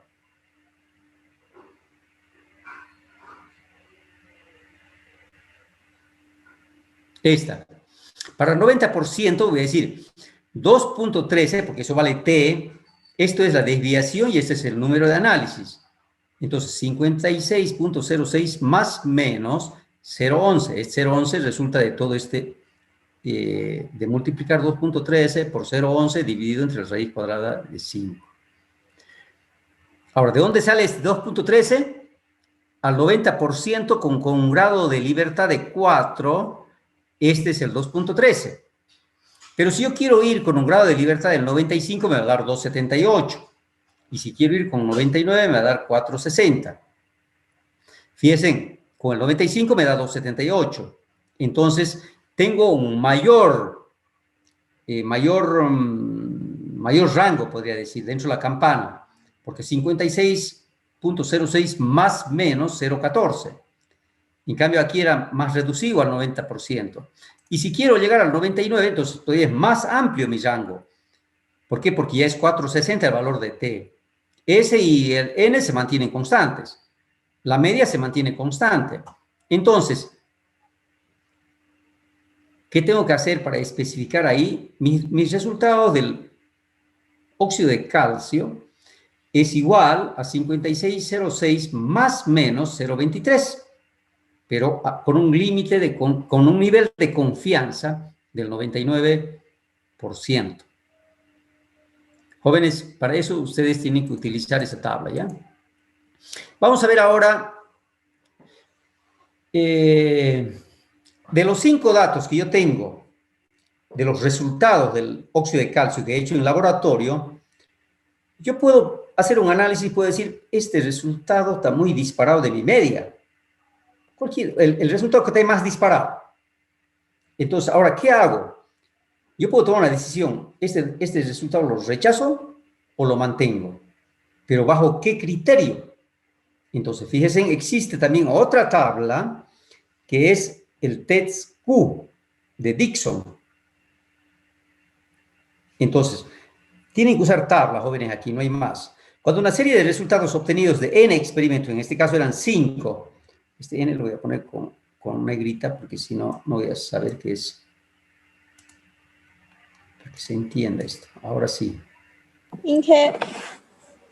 Esta. Para el 90% voy a decir 2.13, porque eso vale T. Esto es la desviación y este es el número de análisis. Entonces, 56.06 más menos 0.11. Este 0.11 resulta de todo este, de multiplicar 2.13 por 0.11 dividido entre la raíz cuadrada de 5. Ahora, ¿de dónde sale este 2.13? Al 90% con un grado de libertad de 4, este es el 2.13. Pero si yo quiero ir con un grado de libertad del 95, me va a dar 2.78. Y si quiero ir con 99, me va a dar 4.60. Fíjense, con el 95 me da 2.78. Entonces, tengo un mayor rango, podría decir, dentro de la campana. Porque 56.06 más menos 0.14. En cambio, aquí era más reducido al 90%. Y si quiero llegar al 99, entonces todavía es más amplio mi rango. ¿Por qué? Porque ya es 4.60 el valor de T. S y el N se mantienen constantes. La media se mantiene constante. Entonces, ¿qué tengo que hacer para especificar ahí? Mis resultados del óxido de calcio es igual a 56.06 más menos 0.23. Pero con un límite, con un nivel de confianza del 99%. Jóvenes, para eso ustedes tienen que utilizar esa tabla, ¿ya? Vamos a ver ahora, de los 5 datos que yo tengo, de los resultados del óxido de calcio que he hecho en laboratorio, yo puedo hacer un análisis, puedo decir, este resultado está muy disparado de mi media. El resultado que está más disparado. Entonces, ahora, ¿qué hago? Yo puedo tomar una decisión. ¿Este resultado lo rechazo o lo mantengo? Pero ¿bajo qué criterio? Entonces, fíjense, existe también otra tabla que es el test Q de Dixon. Entonces, tienen que usar tablas, jóvenes, aquí no hay más. Cuando una serie de resultados obtenidos de N experimentos, en este caso eran 5, este N lo voy a poner con negrita porque si no, no voy a saber qué es. Para que se entienda esto. Ahora sí. Inge,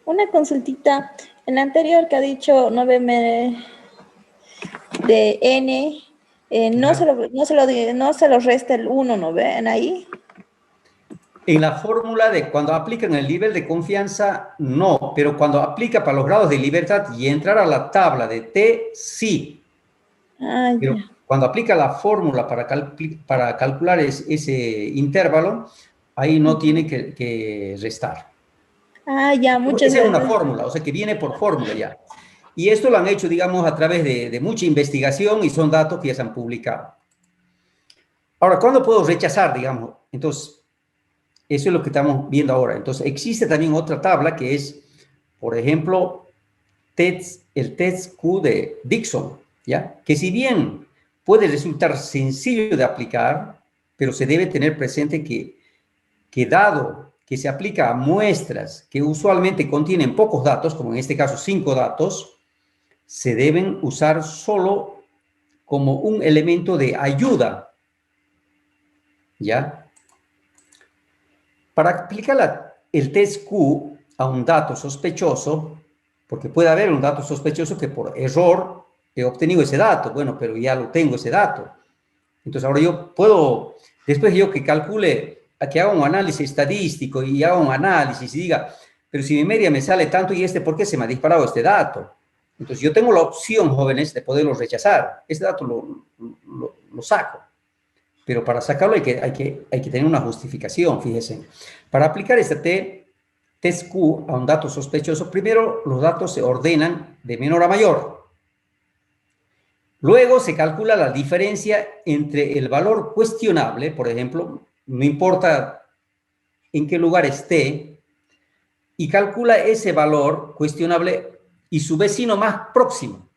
una consultita. En la anterior que ha dicho 9 de N, no se lo resta el 1, ¿no ven ahí? En la fórmula de cuando aplican el nivel de confianza, no, pero cuando aplica para los grados de libertad y entrar a la tabla de T, sí. Pero cuando aplica la fórmula para calcular ese intervalo, ahí no tiene que restar. Ya, muchas Esa es gracias. una fórmula, o sea que viene por fórmula ya. Y esto lo han hecho, digamos, a través de mucha investigación y son datos que ya se han publicado. Ahora, ¿cuándo puedo rechazar, digamos? Entonces, eso es lo que estamos viendo ahora. Entonces, existe también otra tabla que es, por ejemplo, el test Q de Dixon, ¿ya? Que si bien puede resultar sencillo de aplicar, pero se debe tener presente que dado que se aplica a muestras que usualmente contienen pocos datos, como en este caso 5 datos, se deben usar solo como un elemento de ayuda, ¿ya? Para aplicar el test Q a un dato sospechoso, porque puede haber un dato sospechoso que por error he obtenido ese dato, bueno, pero ya lo tengo ese dato. Entonces ahora yo puedo, después yo que calcule, que haga un análisis estadístico y haga un análisis y diga, pero si mi media me sale tanto y ¿por qué se me ha disparado este dato? Entonces yo tengo la opción, jóvenes, de poderlo rechazar. Este dato lo saco. Pero para sacarlo hay que tener una justificación, fíjense. Para aplicar este test Q a un dato sospechoso, primero los datos se ordenan de menor a mayor. Luego se calcula la diferencia entre el valor cuestionable, por ejemplo, no importa en qué lugar esté, y calcula ese valor cuestionable y su vecino más próximo,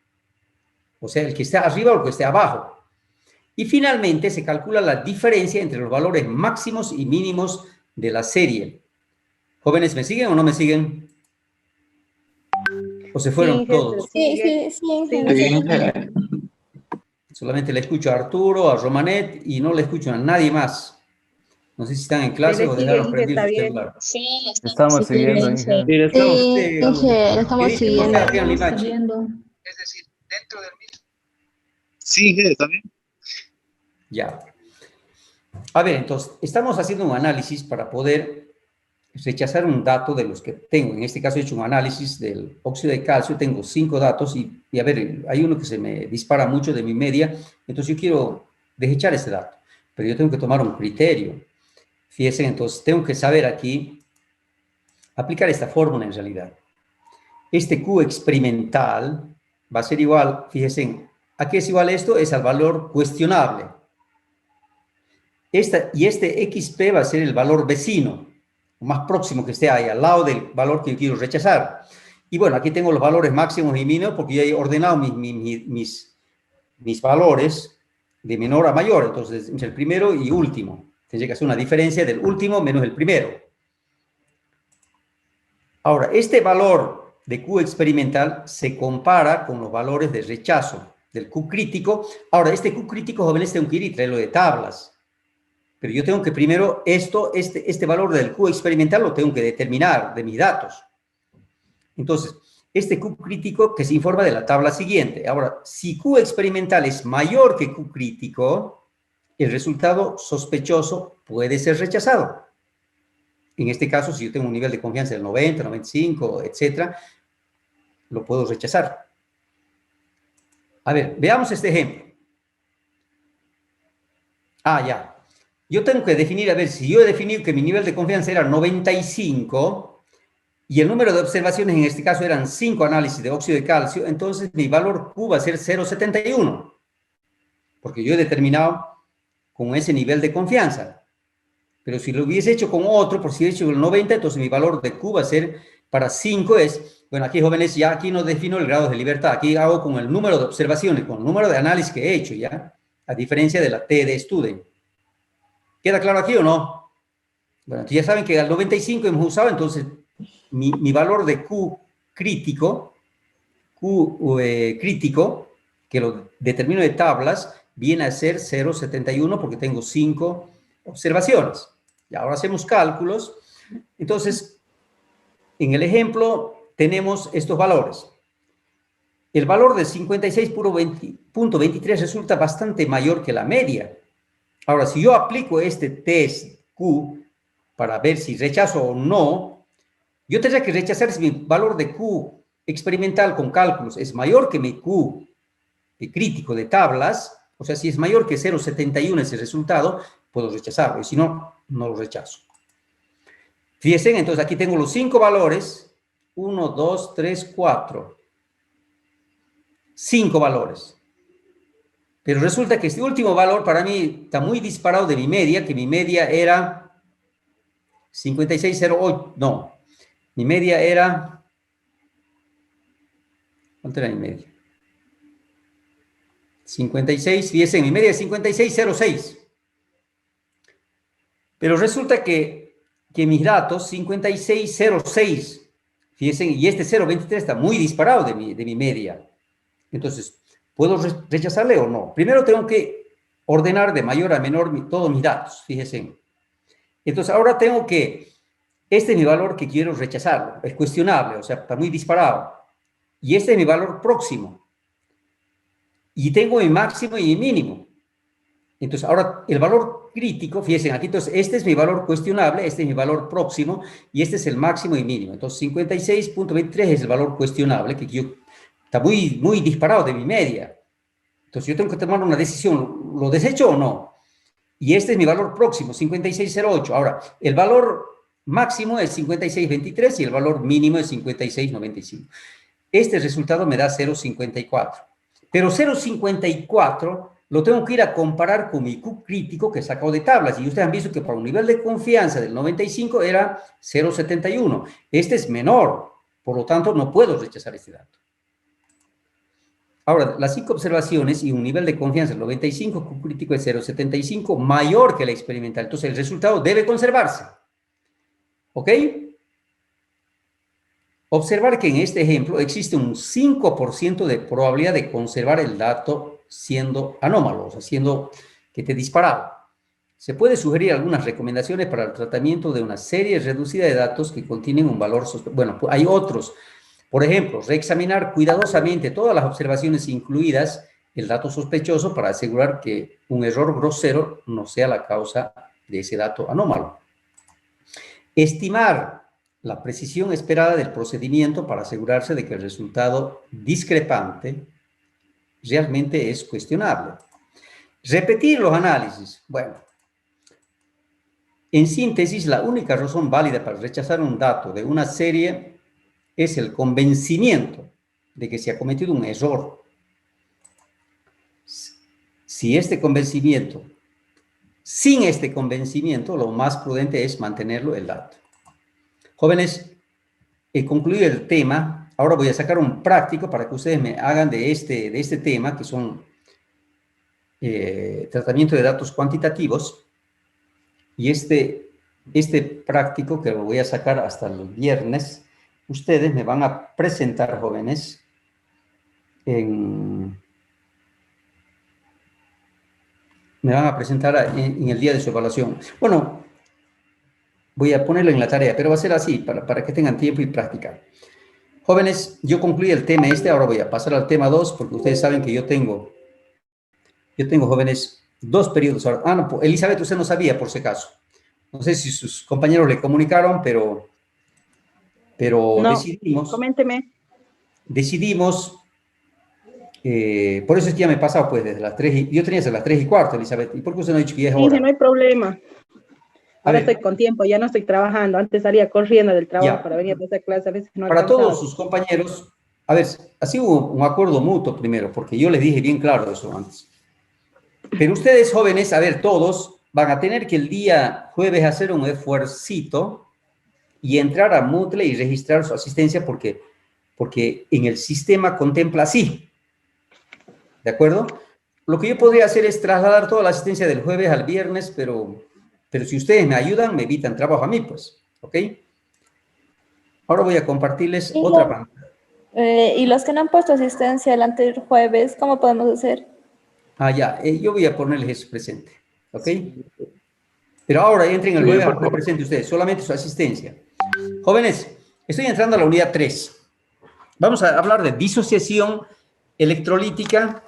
o sea, el que esté arriba o el que esté abajo. Y finalmente se calcula la diferencia entre los valores máximos y mínimos de la serie. Jóvenes, ¿me siguen o no me siguen? ¿O se fueron todos? Sí. Solamente le escucho a Arturo, a Romanet y no le escucho a nadie más. No sé si están en clase o dejaron prendido el celular. Sí, Estamos siguiendo, Inge. Sí, estamos. Inge, lo estamos siguiendo. Es decir, dentro del mismo. Sí, Inge, ¿está bien? Ya. A ver, entonces, estamos haciendo un análisis para poder rechazar un dato de los que tengo. En este caso he hecho un análisis del óxido de calcio, tengo 5 datos y a ver, hay uno que se me dispara mucho de mi media, entonces yo quiero desechar ese dato, pero yo tengo que tomar un criterio. Fíjense, entonces tengo que saber aquí, aplicar esta fórmula en realidad. Este Q experimental va a ser igual, fíjense, ¿a qué es igual esto? Es al valor cuestionable. Y este XP va a ser el valor vecino, más próximo que esté ahí, al lado del valor que yo quiero rechazar. Y bueno, aquí tengo los valores máximos y mínimos porque ya he ordenado mis valores de menor a mayor. Entonces, entre el primero y último. Tendría que hacer una diferencia del último menos el primero. Ahora, este valor de Q experimental se compara con los valores de rechazo del Q crítico. Ahora, este Q crítico, jóvenes, tengo que ir y traerlo de tablas. Pero yo tengo que primero este valor del Q experimental lo tengo que determinar de mis datos. Entonces, este Q crítico que se informa de la tabla siguiente. Ahora, si Q experimental es mayor que Q crítico, el resultado sospechoso puede ser rechazado. En este caso, si yo tengo un nivel de confianza del 90, 95, etc., lo puedo rechazar. A ver, veamos este ejemplo. Ah, ya. Yo tengo que definir, a ver, si yo he definido que mi nivel de confianza era 95 y el número de observaciones en este caso eran 5 análisis de óxido de calcio, entonces mi valor Q va a ser 0,71, porque yo he determinado con ese nivel de confianza. Pero si lo hubiese hecho con otro, por si he hecho el 90, entonces mi valor de Q va a ser para 5 es, bueno, aquí jóvenes, ya aquí no defino el grado de libertad, aquí hago con el número de observaciones, con el número de análisis que he hecho, ¿ya? A diferencia de la T de student. ¿Queda claro aquí o no? Bueno, ya saben que al 95 hemos usado, entonces, mi valor de Q crítico, que lo determino de tablas, viene a ser 0,71 porque tengo 5 observaciones. Y ahora hacemos cálculos. Entonces, en el ejemplo tenemos estos valores. El valor de 56.23 resulta bastante mayor que la media. Ahora, si yo aplico este test Q para ver si rechazo o no, yo tendría que rechazar si mi valor de Q experimental con cálculos es mayor que mi Q crítico de tablas, o sea, si es mayor que 0,71 ese resultado, puedo rechazarlo, y si no, no lo rechazo. Fíjense, entonces aquí tengo los 5 valores, 1, 2, 3, 4. 5 valores. Pero resulta que este último valor para mí está muy disparado de mi media, que mi media era 56,08, no, mi media era, ¿cuánto era mi media? 56, fíjense, mi media es 56,06. Pero resulta que mis datos, 56,06, fíjense, y este 0,23 está muy disparado de mi media. Entonces, ¿puedo rechazarle o no? Primero tengo que ordenar de mayor a menor todos mis datos, fíjense. Entonces, ahora tengo que, este es mi valor que quiero rechazarlo, es cuestionable, o sea, está muy disparado. Y este es mi valor próximo. Y tengo mi máximo y mi mínimo. Entonces, ahora el valor crítico, fíjense, aquí entonces, este es mi valor cuestionable, este es mi valor próximo, y este es el máximo y mínimo. Entonces, 56.23 es el valor cuestionable, que yo, está muy disparado de mi media. Entonces, yo tengo que tomar una decisión, ¿lo desecho o no? Y este es mi valor próximo, 56,08. Ahora, el valor máximo es 56,23 y el valor mínimo es 56,95. Este resultado me da 0,54. Pero 0,54 lo tengo que ir a comparar con mi Q crítico que he sacado de tablas. Y ustedes han visto que para un nivel de confianza del 95 era 0,71. Este es menor, por lo tanto no puedo rechazar este dato. Ahora, las 5 observaciones y un nivel de confianza del 95, Q crítico es 0,75, mayor que la experimental. Entonces el resultado debe conservarse. ¿Ok? Observar que en este ejemplo existe un 5% de probabilidad de conservar el dato siendo anómalo, o sea, siendo que te disparado. Se puede sugerir algunas recomendaciones para el tratamiento de una serie reducida de datos que contienen un valor sospechoso. Bueno, hay otros. Por ejemplo, reexaminar cuidadosamente todas las observaciones incluidas el dato sospechoso para asegurar que un error grosero no sea la causa de ese dato anómalo. Estimar la precisión esperada del procedimiento para asegurarse de que el resultado discrepante realmente es cuestionable. Repetir los análisis. Bueno, en síntesis, la única razón válida para rechazar un dato de una serie es el convencimiento de que se ha cometido un error. Sin este convencimiento, lo más prudente es mantenerlo el dato. Jóvenes, he concluido el tema. Ahora voy a sacar un práctico para que ustedes me hagan de este tema, que son tratamiento de datos cuantitativos. Y este práctico, que lo voy a sacar hasta el viernes, ustedes me van a presentar, jóvenes, en el día de su evaluación. Bueno, voy a ponerlo en la tarea, pero va a ser así, para que tengan tiempo y práctica. Jóvenes, yo concluí el tema ahora voy a pasar al tema 2, porque ustedes saben que yo tengo, jóvenes, 2 periodos. Ah, no, Elizabeth, usted no sabía, por si acaso. No sé si sus compañeros le comunicaron, pero no, decidimos. coménteme. decidimos, por eso es que ya me he pasado pues desde las 3, yo tenía hasta las 3:15, Elizabeth, ¿y por qué usted no ha dicho que ya es Inge, hora? no hay problema. A Ahora ver, estoy con tiempo, ya no estoy trabajando. Antes salía corriendo del trabajo ya. para venir a hacer clase, a veces no Para alcanzaba. todos sus compañeros, a ver, así hubo un acuerdo mutuo primero, porque yo les dije bien claro eso antes. Pero ustedes jóvenes, a ver, todos van a tener que el día jueves hacer un esfuercito y entrar a Moodle y registrar su asistencia porque en el sistema contempla así. ¿De acuerdo? Lo que yo podría hacer es trasladar toda la asistencia del jueves al viernes, pero si ustedes me ayudan, me evitan trabajo a mí, pues. ¿Ok? Ahora voy a compartirles Y, otra pantalla. y los que no han puesto asistencia el anterior jueves, ¿cómo podemos hacer? Ah, ya, yo voy a ponerles eso presente, ¿ok? Pero ahora entren el jueves a poner presente ustedes, solamente su asistencia. Jóvenes, estoy entrando a la unidad 3. Vamos a hablar de disociación electrolítica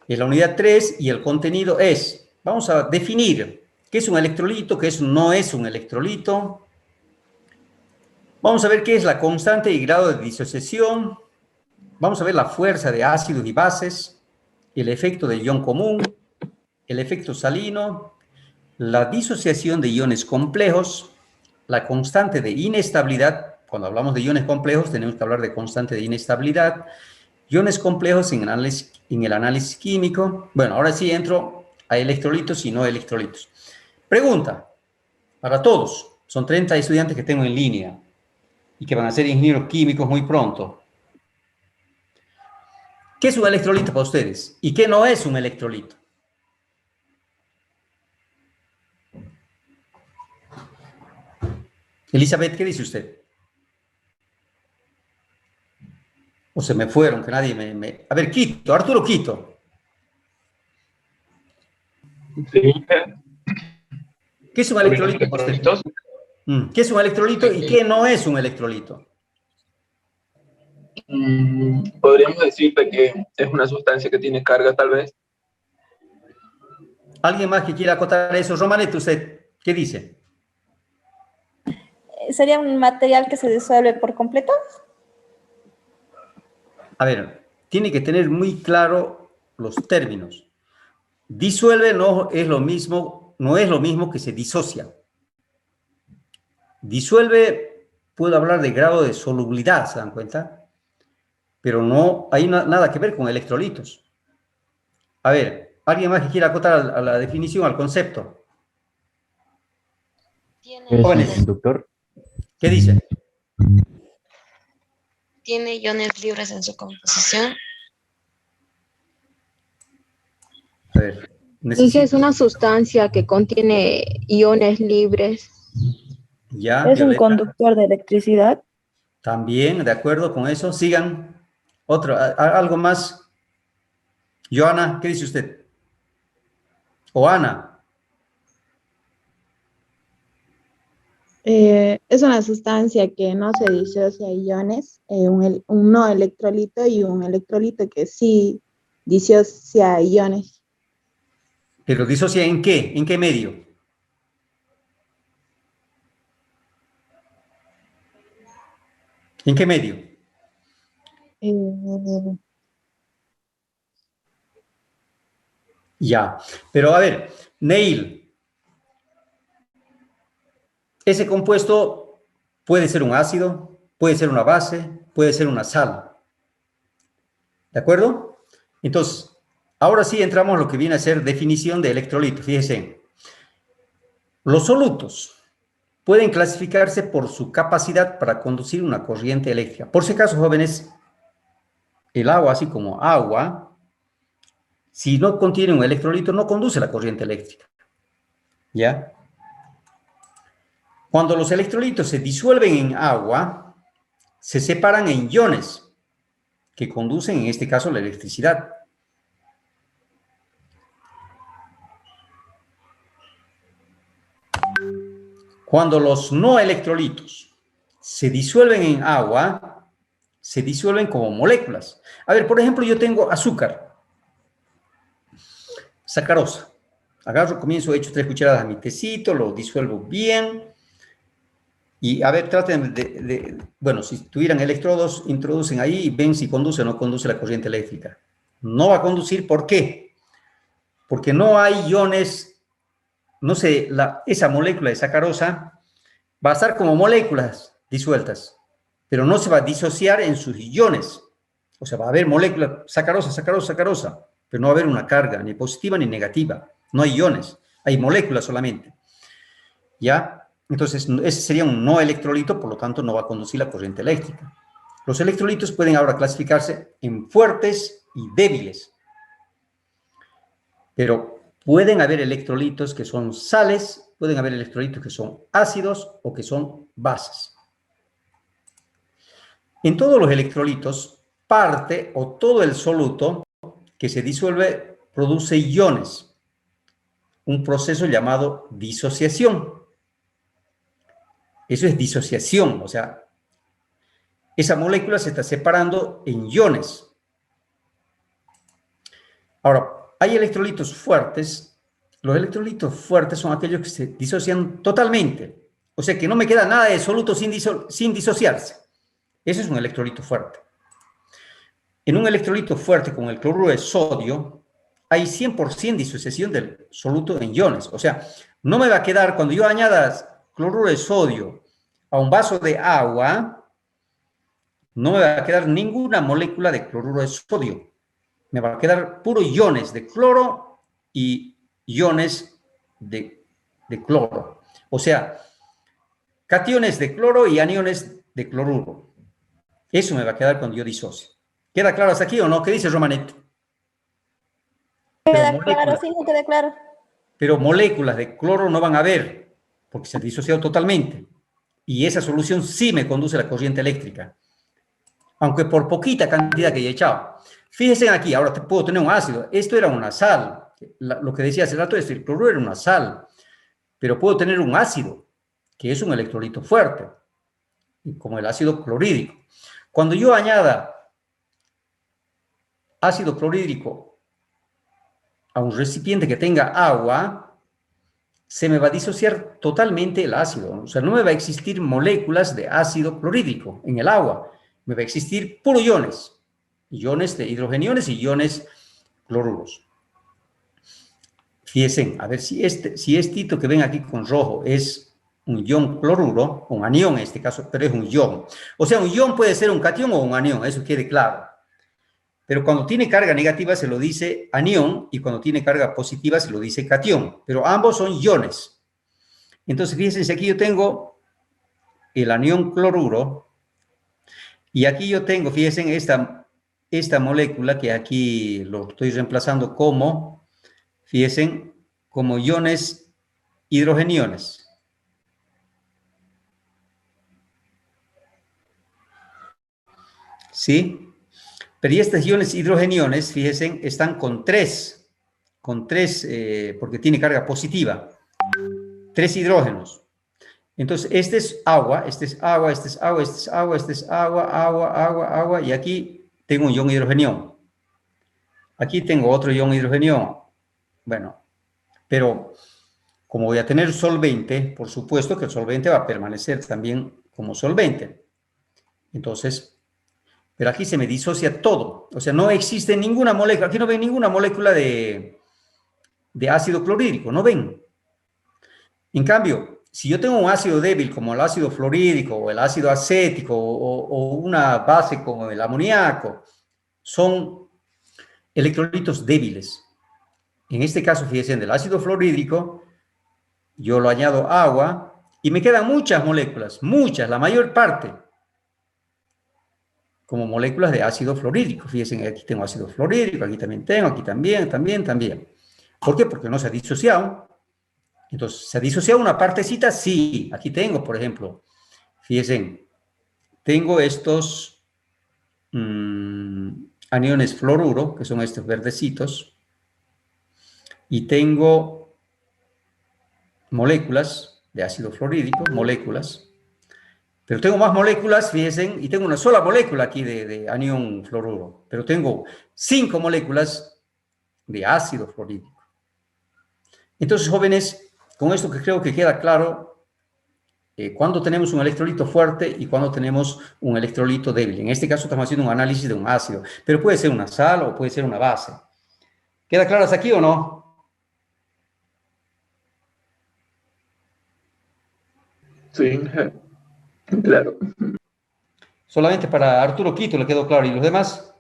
en la unidad 3 y el contenido es, vamos a definir qué es un electrolito, qué no es un electrolito. Vamos a ver qué es la constante y grado de disociación. Vamos a ver la fuerza de ácidos y bases, el efecto de ion común, el efecto salino, la disociación de iones complejos, la constante de inestabilidad. Cuando hablamos de iones complejos tenemos que hablar de constante de inestabilidad, iones complejos en el análisis químico. Bueno, ahora sí entro a electrolitos y no electrolitos. Pregunta para todos. Son 30 estudiantes que tengo en línea y que van a ser ingenieros químicos muy pronto. ¿Qué es un electrolito para ustedes? ¿Y qué no es un electrolito? Elizabeth, ¿qué dice usted? O se me fueron, que nadie me... A ver, Quito, Arturo Quito. Sí. ¿Qué es un electrolito para usted? ¿Qué es un electrolito y qué no es un electrolito? Podríamos decirte que es una sustancia que tiene carga, tal vez. ¿Alguien más que quiera acotar eso? Romanet, ¿usted qué dice? ¿Sería un material que se disuelve por completo? A ver, tiene que tener muy claro los términos. Disuelve no es lo mismo que se disocia. Disuelve, puedo hablar de grado de solubilidad, ¿se dan cuenta? Pero no hay nada que ver con electrolitos. A ver, ¿alguien más que quiera acotar a la definición, al concepto? Jóvenes, Doctor, ¿qué dice? ¿Tiene iones libres en su composición? A ver, Dije, es una sustancia que contiene iones libres. Ya, ¿Es un Violeta. conductor de electricidad? También, de acuerdo con eso. Sigan. Algo más. Joana, ¿qué dice usted? O Ana. Es una sustancia que no se disocia a iones, un no electrolito y un electrolito que sí disocia a iones. ¿Pero disocia en qué? ¿En qué medio? ¿En qué medio? Ya. Pero a ver, Neil, ese compuesto puede ser un ácido, puede ser una base, puede ser una sal. ¿De acuerdo? Entonces, ahora sí entramos a lo que viene a ser definición de electrolito. Fíjense, los solutos pueden clasificarse por su capacidad para conducir una corriente eléctrica. Por si acaso, jóvenes, el agua, así como agua, si no contiene un electrolito, no conduce la corriente eléctrica. ¿Ya? Cuando los electrolitos se disuelven en agua, se separan en iones que conducen, en este caso, la electricidad. Cuando los no electrolitos se disuelven en agua, se disuelven como moléculas. A ver, por ejemplo, yo tengo azúcar, sacarosa. Agarro, comienzo, echo 3 cucharadas a mi tecito, lo disuelvo bien. Y a ver, traten bueno, si tuvieran electrodos, introducen ahí y ven si conduce o no conduce la corriente eléctrica. No va a conducir, ¿por qué? Porque no hay iones, no sé, esa molécula de sacarosa va a estar como moléculas disueltas, pero no se va a disociar en sus iones. O sea, va a haber molécula sacarosa, sacarosa, sacarosa, pero no va a haber una carga, ni positiva ni negativa. No hay iones, hay moléculas solamente. ¿Ya? Entonces, ese sería un no electrolito, por lo tanto, no va a conducir la corriente eléctrica. Los electrolitos pueden ahora clasificarse en fuertes y débiles. Pero pueden haber electrolitos que son sales, pueden haber electrolitos que son ácidos o que son bases. En todos los electrolitos, parte o todo el soluto que se disuelve produce iones. Un proceso llamado disociación. Eso es disociación, o sea, esa molécula se está separando en iones. Ahora, hay electrolitos fuertes. Los electrolitos fuertes son aquellos que se disocian totalmente. O sea, que no me queda nada de soluto sin disociarse. Eso es un electrolito fuerte. En un electrolito fuerte con el cloruro de sodio, hay 100% disociación del soluto en iones. O sea, no me va a quedar, cuando yo añada cloruro de sodio a un vaso de agua, no me va a quedar ninguna molécula de cloruro de sodio. Me va a quedar puro iones de cloro y iones de cloro. O sea, cationes de cloro y aniones de cloruro. Eso me va a quedar cuando yo disocio. ¿Queda claro hasta aquí o no? ¿Qué dice Romanet? Queda claro, sí, no queda claro. Pero moléculas de cloro no van a haber, porque se ha disociado totalmente. Y esa solución sí me conduce a la corriente eléctrica, aunque por poquita cantidad que haya echado. Fíjense aquí, ahora puedo tener un ácido. Esto era una sal. Lo que decía hace rato es que el cloruro era una sal. Pero puedo tener un ácido, que es un electrolito fuerte, como el ácido clorhídrico. Cuando yo añada ácido clorhídrico a un recipiente que tenga agua, se me va a disociar totalmente el ácido. O sea, no me va a existir moléculas de ácido clorhídrico en el agua. Me va a existir puro iones. Iones de hidrogeniones y iones cloruros. Fíjense, a ver si estito que ven aquí con rojo es un ion cloruro, un anión en este caso, pero es un ion. O sea, un ion puede ser un catión o un anión, eso quede claro. Pero cuando tiene carga negativa se lo dice anión y cuando tiene carga positiva se lo dice catión. Pero ambos son iones. Entonces, fíjense, aquí yo tengo el anión cloruro y aquí yo tengo, fíjense, esta molécula que aquí lo estoy reemplazando como, fíjense, como iones hidrogeniones. ¿Sí? Pero estos iones hidrogeniones, fíjense, están con tres, porque tiene carga positiva, 3 hidrógenos. Entonces, este es agua, este es agua, este es agua, este es agua, este es agua, agua, agua, agua, y aquí tengo un ion hidrogenión. Aquí tengo otro ion hidrogenión. Bueno, pero como voy a tener solvente, por supuesto que el solvente va a permanecer también como solvente. Entonces, pero aquí se me disocia todo. O sea, no existe ninguna molécula. Aquí no ven ninguna molécula de ácido clorhídrico. No ven. En cambio, si yo tengo un ácido débil como el ácido fluorhídrico o el ácido acético o una base como el amoníaco, son electrolitos débiles. En este caso, fíjense, del ácido fluorhídrico, yo lo añado agua y me quedan muchas moléculas, muchas, la mayor parte, como moléculas de ácido fluorhídrico. Fíjense, aquí tengo ácido fluorhídrico, aquí también tengo, aquí también. ¿Por qué? Porque no se ha disociado. Entonces, ¿se ha disociado una partecita? Sí. Aquí tengo, por ejemplo, fíjense, tengo estos aniones fluoruro, que son estos verdecitos, y tengo moléculas de ácido fluorhídrico, moléculas. Pero tengo más moléculas, fíjense, y tengo una sola molécula aquí de anión fluoruro, pero tengo 5 moléculas de ácido fluorhídrico. Entonces, jóvenes, con esto que creo que queda claro, cuándo tenemos un electrolito fuerte y cuándo tenemos un electrolito débil. En este caso estamos haciendo un análisis de un ácido, pero puede ser una sal o puede ser una base. ¿Queda claro hasta aquí o no? Sí, claro. Solamente para Arturo Quito le quedó claro. ¿Y los demás?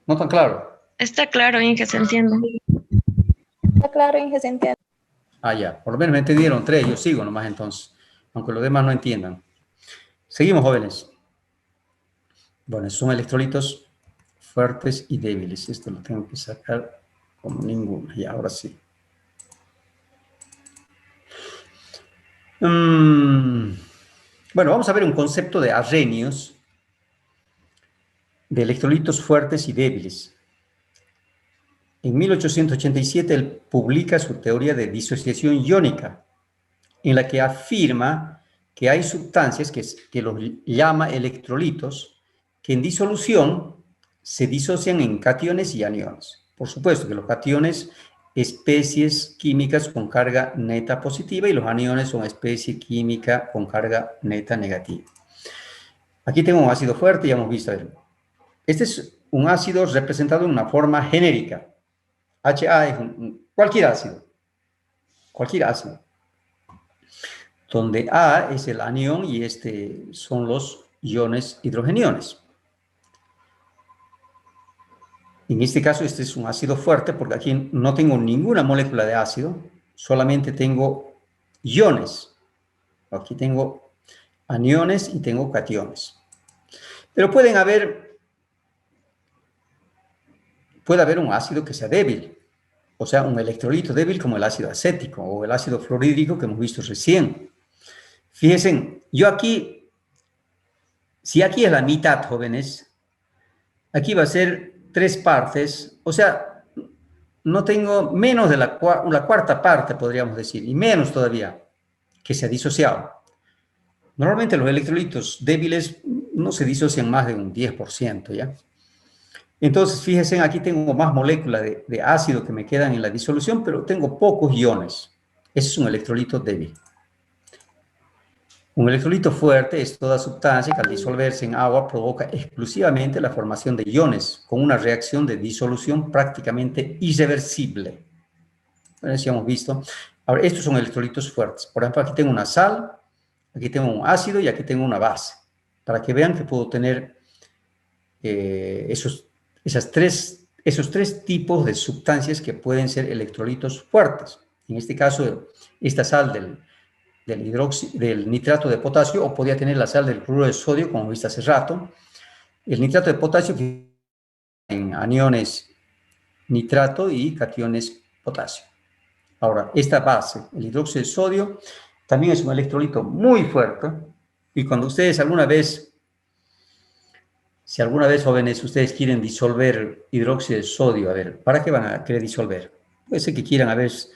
No tan claro. Está claro, Inge, se entiende. Está claro, Inge, se entiende. Ah, ya. Por lo menos me entendieron 3. Yo sigo nomás entonces. Aunque los demás no entiendan. Seguimos, jóvenes. Bueno, son electrolitos fuertes y débiles. Esto lo tengo que sacar como ninguno. Y ahora sí. Bueno, vamos a ver un concepto de Arrhenius, de electrolitos fuertes y débiles. En 1887 él publica su teoría de disociación iónica, en la que afirma que hay sustancias que los llama electrolitos, que en disolución se disocian en cationes y aniones. Por supuesto que los cationes, especies químicas con carga neta positiva, y los aniones son especie química con carga neta negativa. Aquí tengo un ácido fuerte, ya hemos visto. Este es un ácido representado en una forma genérica. HA es cualquier ácido, donde A es el anión y este son los iones hidrogeniones. En este caso, este es un ácido fuerte porque aquí no tengo ninguna molécula de ácido, solamente tengo iones. Aquí tengo aniones y tengo cationes. Pero puede haber un ácido que sea débil, o sea, un electrolito débil como el ácido acético o el ácido fluorhídrico que hemos visto recién. Fíjense, yo aquí, si aquí es la mitad, jóvenes, aquí va a ser 3 partes, o sea, no tengo menos de la cuarta parte, podríamos decir, y menos todavía, que se ha disociado. Normalmente los electrolitos débiles no se disocian más de un 10%, ¿ya? Entonces, fíjense, aquí tengo más moléculas de ácido que me quedan en la disolución, pero tengo pocos iones. Ese es un electrolito débil. Un electrolito fuerte es toda sustancia que al disolverse en agua provoca exclusivamente la formación de iones con una reacción de disolución prácticamente irreversible. Bueno, eso ya hemos visto. Ahora, estos son electrolitos fuertes. Por ejemplo, aquí tengo una sal, aquí tengo un ácido y aquí tengo una base. Para que vean que puedo tener esos 3 tipos de sustancias que pueden ser electrolitos fuertes. En este caso, esta sal del nitrato de potasio, o podía tener la sal del cloruro de sodio, como viste hace rato. El nitrato de potasio en aniones nitrato y cationes potasio. Ahora, esta base, el hidróxido de sodio, también es un electrolito muy fuerte, y cuando ustedes si alguna vez, jóvenes, ustedes quieren disolver hidróxido de sodio, a ver, ¿para qué van a querer disolver? Puede ser que quieran, a veces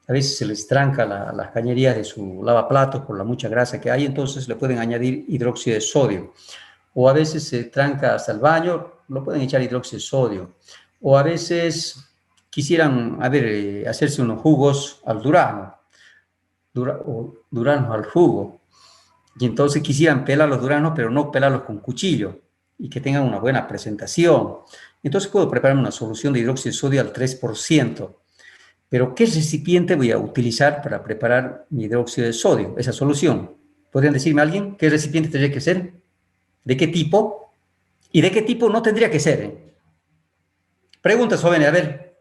se les tranca las cañerías de su lavaplatos por la mucha grasa que hay, entonces le pueden añadir hidróxido de sodio. O a veces se tranca hasta el baño, lo pueden echar hidróxido de sodio. O a veces quisieran, hacerse unos jugos al durazno, duraznos al jugo. Y entonces quisieran pelar los duraznos, pero no pelarlos con cuchillo, y que tengan una buena presentación. Entonces puedo preparar una solución de hidróxido de sodio al 3%. Pero, ¿qué recipiente voy a utilizar para preparar mi hidróxido de sodio, esa solución? ¿Podrían decirme alguien qué recipiente tendría que ser? ¿De qué tipo? ¿Y de qué tipo no tendría que ser? Preguntas, jóvenes, a ver.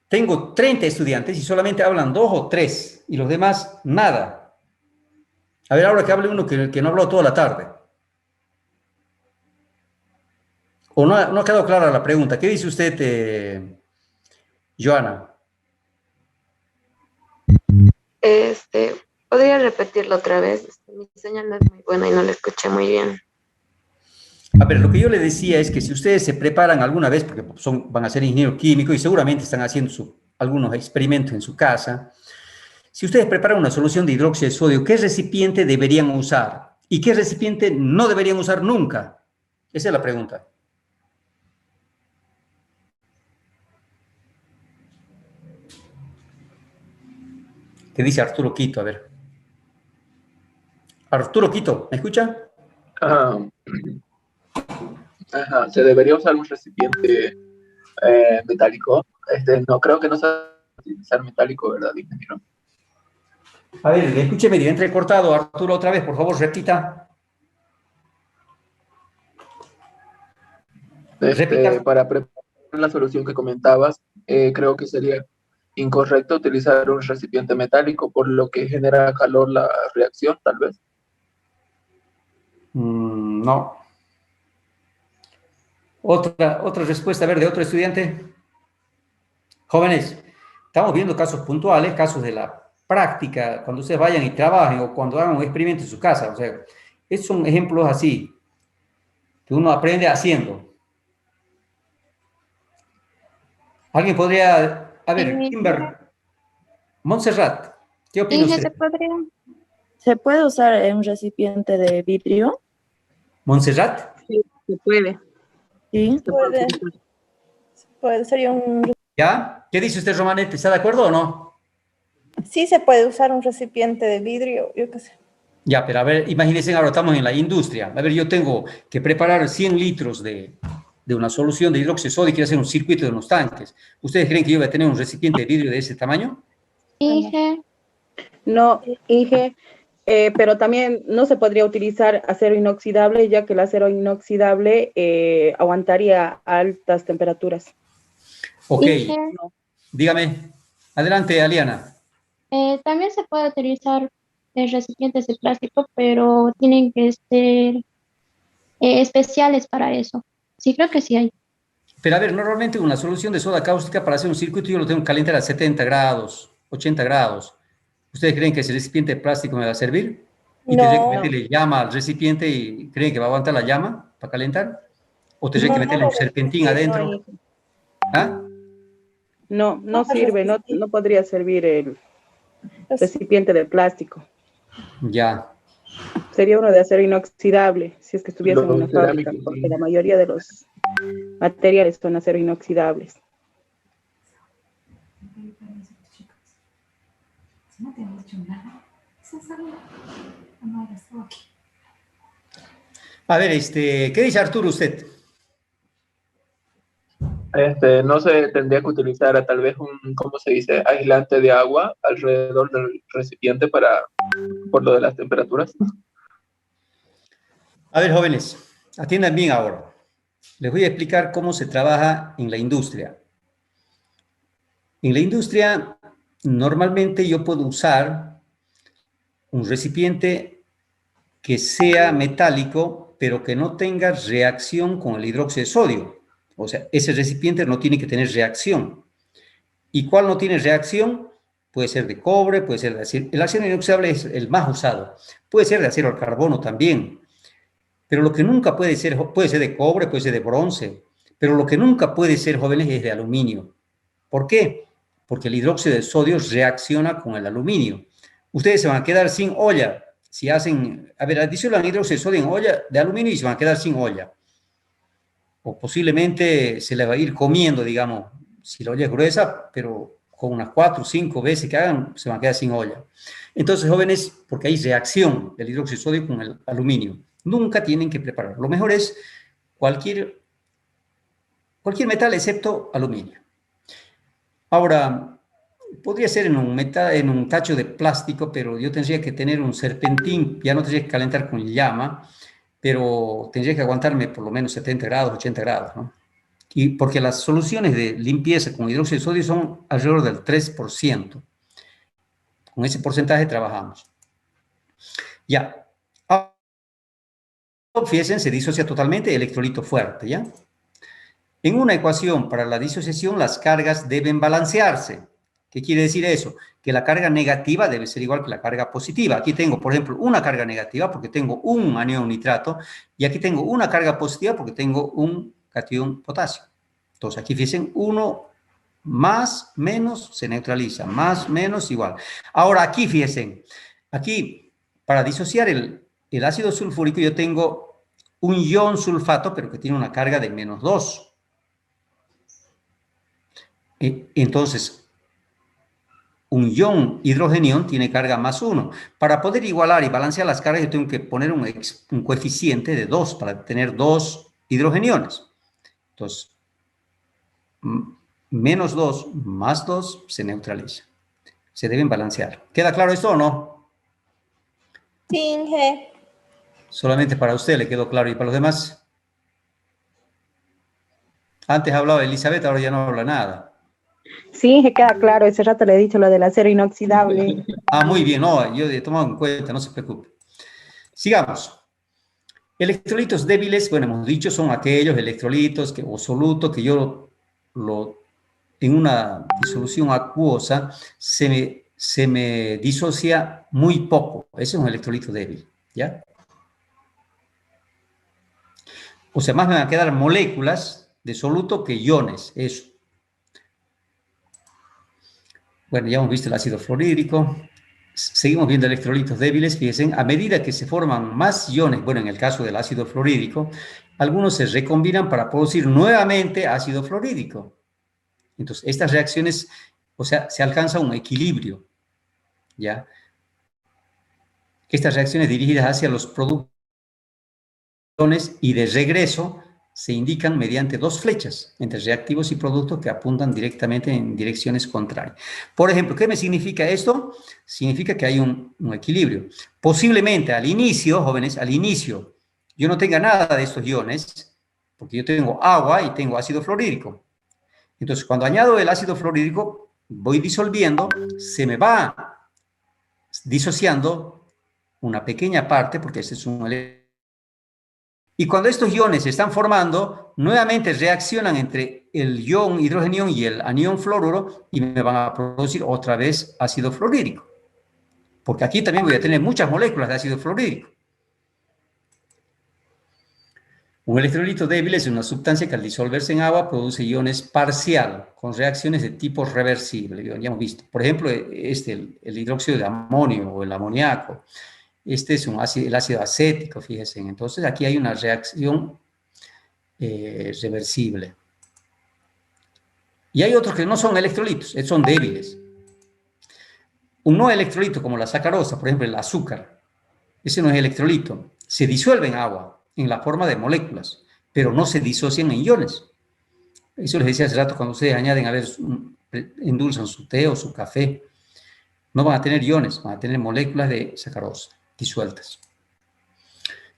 Tengo 30 estudiantes y solamente hablan 2 o 3, y los demás, nada. A ver, ahora que hable uno que no habló toda la tarde. ¿O no ha quedado clara la pregunta? ¿Qué dice usted, Joana? ¿Podría repetirlo otra vez? Mi señal no es muy buena y no la escuché muy bien. A ver, lo que yo le decía es que si ustedes se preparan alguna vez, porque van a ser ingenieros químicos y seguramente están haciendo algunos experimentos en su casa, si ustedes preparan una solución de hidróxido de sodio, ¿qué recipiente deberían usar? ¿Y qué recipiente no deberían usar nunca? Esa es la pregunta. ¿Qué dice Arturo Quito? A ver. Arturo Quito, ¿me escucha? Ah, ajá, se debería usar un recipiente metálico. No creo que no se va a utilizar metálico, ¿verdad, ingeniero? A ver, le escuché medio entrecortado. Arturo, otra vez, por favor, repita. Repita. Para preparar la solución que comentabas, creo que sería incorrecto utilizar un recipiente metálico, por lo que genera calor la reacción, tal vez. No. Otra respuesta, a ver, de otro estudiante. Jóvenes, estamos viendo casos puntuales, casos de la práctica, cuando ustedes vayan y trabajen o cuando hagan un experimento en su casa. O sea, estos son ejemplos así, que uno aprende haciendo. ¿Alguien podría, a ver, Kimber, Montserrat, ¿qué opina usted? ¿Se puede usar un recipiente de vidrio? ¿Montserrat? Sí, se puede. Sí. Sería un... ¿Ya? ¿Qué dice usted, Romanette? ¿Está de acuerdo o no? Sí se puede usar un recipiente de vidrio, yo qué sé. Ya, pero a ver, imagínense, ahora estamos en la industria. A ver, yo tengo que preparar 100 litros de una solución de hidróxido de sodio y quiero hacer un circuito de unos tanques. ¿Ustedes creen que yo voy a tener un recipiente de vidrio de ese tamaño? Inge, No, Inge, pero también no se podría utilizar acero inoxidable, ya que el acero inoxidable aguantaría altas temperaturas. Ok, Inge, dígame. Adelante, Aliana. también se puede utilizar recipientes de plástico, pero tienen que ser especiales para eso. Sí, creo que sí hay. Pero a ver, normalmente una solución de soda cáustica para hacer un circuito yo lo tengo que calentar a 70 grados, 80 grados. ¿Ustedes creen que ese recipiente de plástico me va a servir? ¿Y tendré que meterle llama al recipiente y creen que va a aguantar la llama para calentar? ¿O tendré que meterle un serpentín adentro? ¿Ah? No sirve, no podría servir el recipiente de plástico. Ya. Sería uno de acero inoxidable, si es que estuviese en una fábrica, porque la mayoría de los materiales son acero inoxidables. A ver, ¿qué dice Arturo usted? No se tendría que utilizar tal vez un, ¿cómo se dice?, aislante de agua alrededor del recipiente por lo de las temperaturas. A ver, jóvenes, atiendan bien ahora. Les voy a explicar cómo se trabaja en la industria. En la industria, normalmente yo puedo usar un recipiente que sea metálico, pero que no tenga reacción con el hidróxido de sodio. O sea, ese recipiente no tiene que tener reacción. ¿Y cuál no tiene reacción? Puede ser de cobre, puede ser de acero. El acero inoxidable es el más usado. Puede ser de acero al carbono también. Pero lo que nunca puede ser de cobre, puede ser de bronce. Pero lo que nunca puede ser, jóvenes, es de aluminio. ¿Por qué? Porque el hidróxido de sodio reacciona con el aluminio. Ustedes se van a quedar sin olla. Si hacen, a ver, adicionan hidróxido de sodio en olla de aluminio y se van a quedar sin olla. O posiblemente se le va a ir comiendo, digamos, si la olla es gruesa, pero con unas 4 o 5 veces que hagan, se van a quedar sin olla. Entonces, jóvenes, porque hay reacción del hidróxido de sodio con el aluminio. Nunca tienen que preparar. Lo mejor es cualquier metal excepto aluminio. Ahora, podría ser en un tacho de plástico, pero yo tendría que tener un serpentín, ya no tendría que calentar con llama, pero tendría que aguantarme por lo menos 70 grados, 80 grados, ¿no? Y porque las soluciones de limpieza con hidróxido de sodio son alrededor del 3%. Con ese porcentaje trabajamos. Ya. Fíjense, se disocia totalmente el electrolito fuerte, ¿ya? En una ecuación para la disociación, las cargas deben balancearse. ¿Qué quiere decir eso? Que la carga negativa debe ser igual que la carga positiva. Aquí tengo, por ejemplo, una carga negativa porque tengo un anión nitrato y aquí tengo una carga positiva porque tengo un catión potasio. Entonces, aquí fíjense, 1 más, menos, se neutraliza. Más, menos, igual. Ahora, aquí fíjense, aquí, para disociar el ácido sulfúrico, yo tengo un ion sulfato, pero que tiene una carga de -2. Entonces, un ion hidrogenión tiene carga más 1. Para poder igualar y balancear las cargas, yo tengo que poner un coeficiente de 2 para tener 2 hidrogeniones. Entonces, menos 2 más 2 se neutraliza. Se deben balancear. ¿Queda claro esto o no? Sí, Inge. Solamente para usted le quedó claro. ¿Y para los demás? Antes hablaba Elizabeth, ahora ya no habla nada. Sí, que queda claro, ese rato le he dicho lo del acero inoxidable. Ah, muy bien, no, yo he tomado en cuenta, no se preocupe. Sigamos. Electrolitos débiles, bueno, hemos dicho, son aquellos electrolitos o solutos que yo en una disolución acuosa se me disocia muy poco. Ese es un electrolito débil, ¿ya? O sea, más me van a quedar moléculas de soluto que iones, eso. Bueno, ya hemos visto el ácido fluorhídrico. Seguimos viendo electrolitos débiles. Fíjense, a medida que se forman más iones, bueno, en el caso del ácido fluorhídrico, algunos se recombinan para producir nuevamente ácido fluorhídrico. Entonces, estas reacciones, o sea, se alcanza un equilibrio, ¿ya? Estas reacciones dirigidas hacia los productos y de regreso se indican mediante dos flechas entre reactivos y productos que apuntan directamente en direcciones contrarias. Por ejemplo, ¿qué me significa esto? Significa que hay un equilibrio. Posiblemente al inicio, jóvenes, al inicio, yo no tenga nada de estos iones, porque yo tengo agua y tengo ácido fluorhídrico. Entonces, cuando añado el ácido fluorhídrico, voy disolviendo, se me va disociando una pequeña parte, porque este es un elemento. Y cuando estos iones se están formando, nuevamente reaccionan entre el ion hidrogenión y el anión fluoruro y me van a producir otra vez ácido fluorhídrico. Porque aquí también voy a tener muchas moléculas de ácido fluorhídrico. Un electrolito débil es una sustancia que al disolverse en agua produce iones parcial con reacciones de tipo reversible. Ya hemos visto. Por ejemplo, el hidróxido de amonio o el amoníaco. Este es el ácido acético, fíjense. Entonces, aquí hay una reacción reversible. Y hay otros que no son electrolitos, son débiles. Un no electrolito, como la sacarosa, por ejemplo, el azúcar, ese no es electrolito. Se disuelve en agua, en la forma de moléculas, pero no se disocian en iones. Eso les decía hace rato, cuando ustedes añaden, a ver, endulzan su té o su café, no van a tener iones, van a tener moléculas de sacarosa disueltas.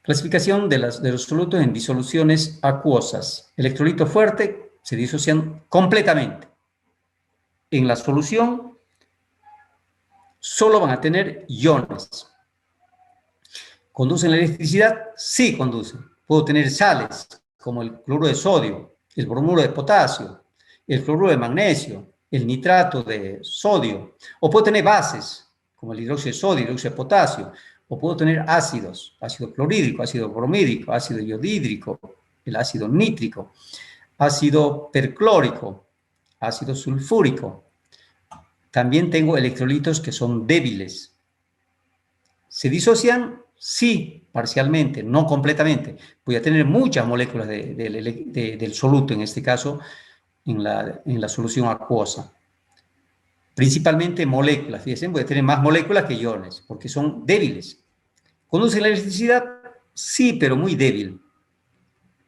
Clasificación de los solutos en disoluciones acuosas. Electrolito fuerte se disocian completamente. En la solución solo van a tener iones. ¿Conducen la electricidad? Sí, conducen. Puedo tener sales, como el cloruro de sodio, el bromuro de potasio, el cloruro de magnesio, el nitrato de sodio, o puedo tener bases, como el hidróxido de sodio, hidróxido de potasio, o puedo tener ácidos, ácido clorhídrico, ácido bromídrico, ácido iodídrico, el ácido nítrico, ácido perclórico, ácido sulfúrico. También tengo electrolitos que son débiles. ¿Se disocian? Sí, parcialmente, no completamente. Voy a tener muchas moléculas del soluto, en este caso, en la solución acuosa. Principalmente moléculas, fíjense, voy a tener más moléculas que iones, porque son débiles. ¿Conducen la electricidad? Sí, pero muy débil.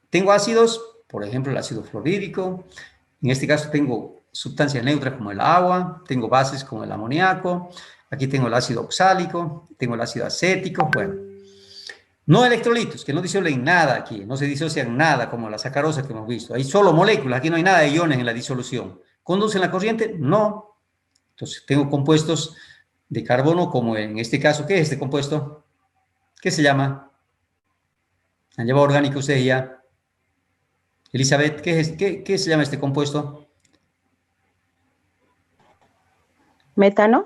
Tengo ácidos, por ejemplo, el ácido fluorhídrico. En este caso tengo sustancias neutras como el agua, tengo bases como el amoníaco. Aquí tengo el ácido oxálico, tengo el ácido acético, bueno. No electrolitos, que no disuelven nada aquí, no se disocian nada como la sacarosa que hemos visto. Hay solo moléculas, aquí no hay nada de iones en la disolución. ¿Conducen la corriente? No. Entonces tengo compuestos de carbono como en este caso. ¿Qué es este compuesto? ¿Qué se llama? ¿Han llevado orgánico ustedes ya? Elizabeth, ¿qué se llama este compuesto? ¿Metano?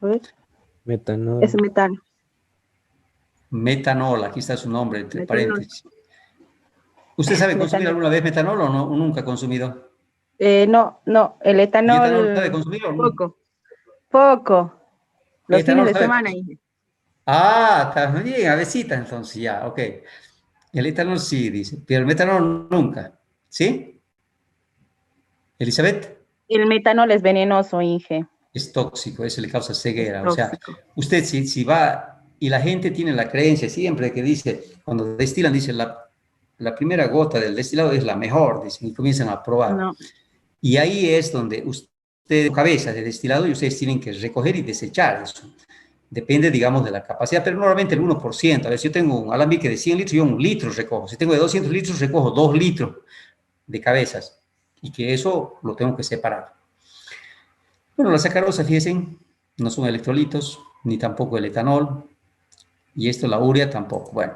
A ver. Metanol. Es metano. Metanol, aquí está su nombre, entre Metanol. paréntesis. ¿Usted sabe consumir Metanol. alguna vez metanol o no? ¿O nunca ha consumido? No, el ¿Y etanol. etanol sabe consumir o no? Poco. Los Etanol fines de sabe semana. consumir. Ah, está bien, a vesitas entonces ya, ok. El etanol sí, dice, pero el metanol nunca. ¿Sí? Elizabeth. El metanol es venenoso, Inge. es tóxico, eso le causa ceguera. Es O sea, tóxico. usted si va, y la gente tiene la creencia siempre que dice, cuando destilan, dice la primera gota del destilado es la mejor, dicen, y comienzan a probar. No. Y ahí es donde usted, cabeza de destilado, y ustedes tienen que recoger y desechar eso. Depende, digamos, de la capacidad, pero normalmente el 1%. A ver, si yo tengo un alambique de 100 litros, yo 1 litro recojo. Si tengo de 200 litros, recojo 2 litros de cabezas. Y que eso lo tengo que separar. Bueno, la sacarosa, fíjense, no son electrolitos, ni tampoco el etanol. Y esto, la urea, tampoco. Bueno,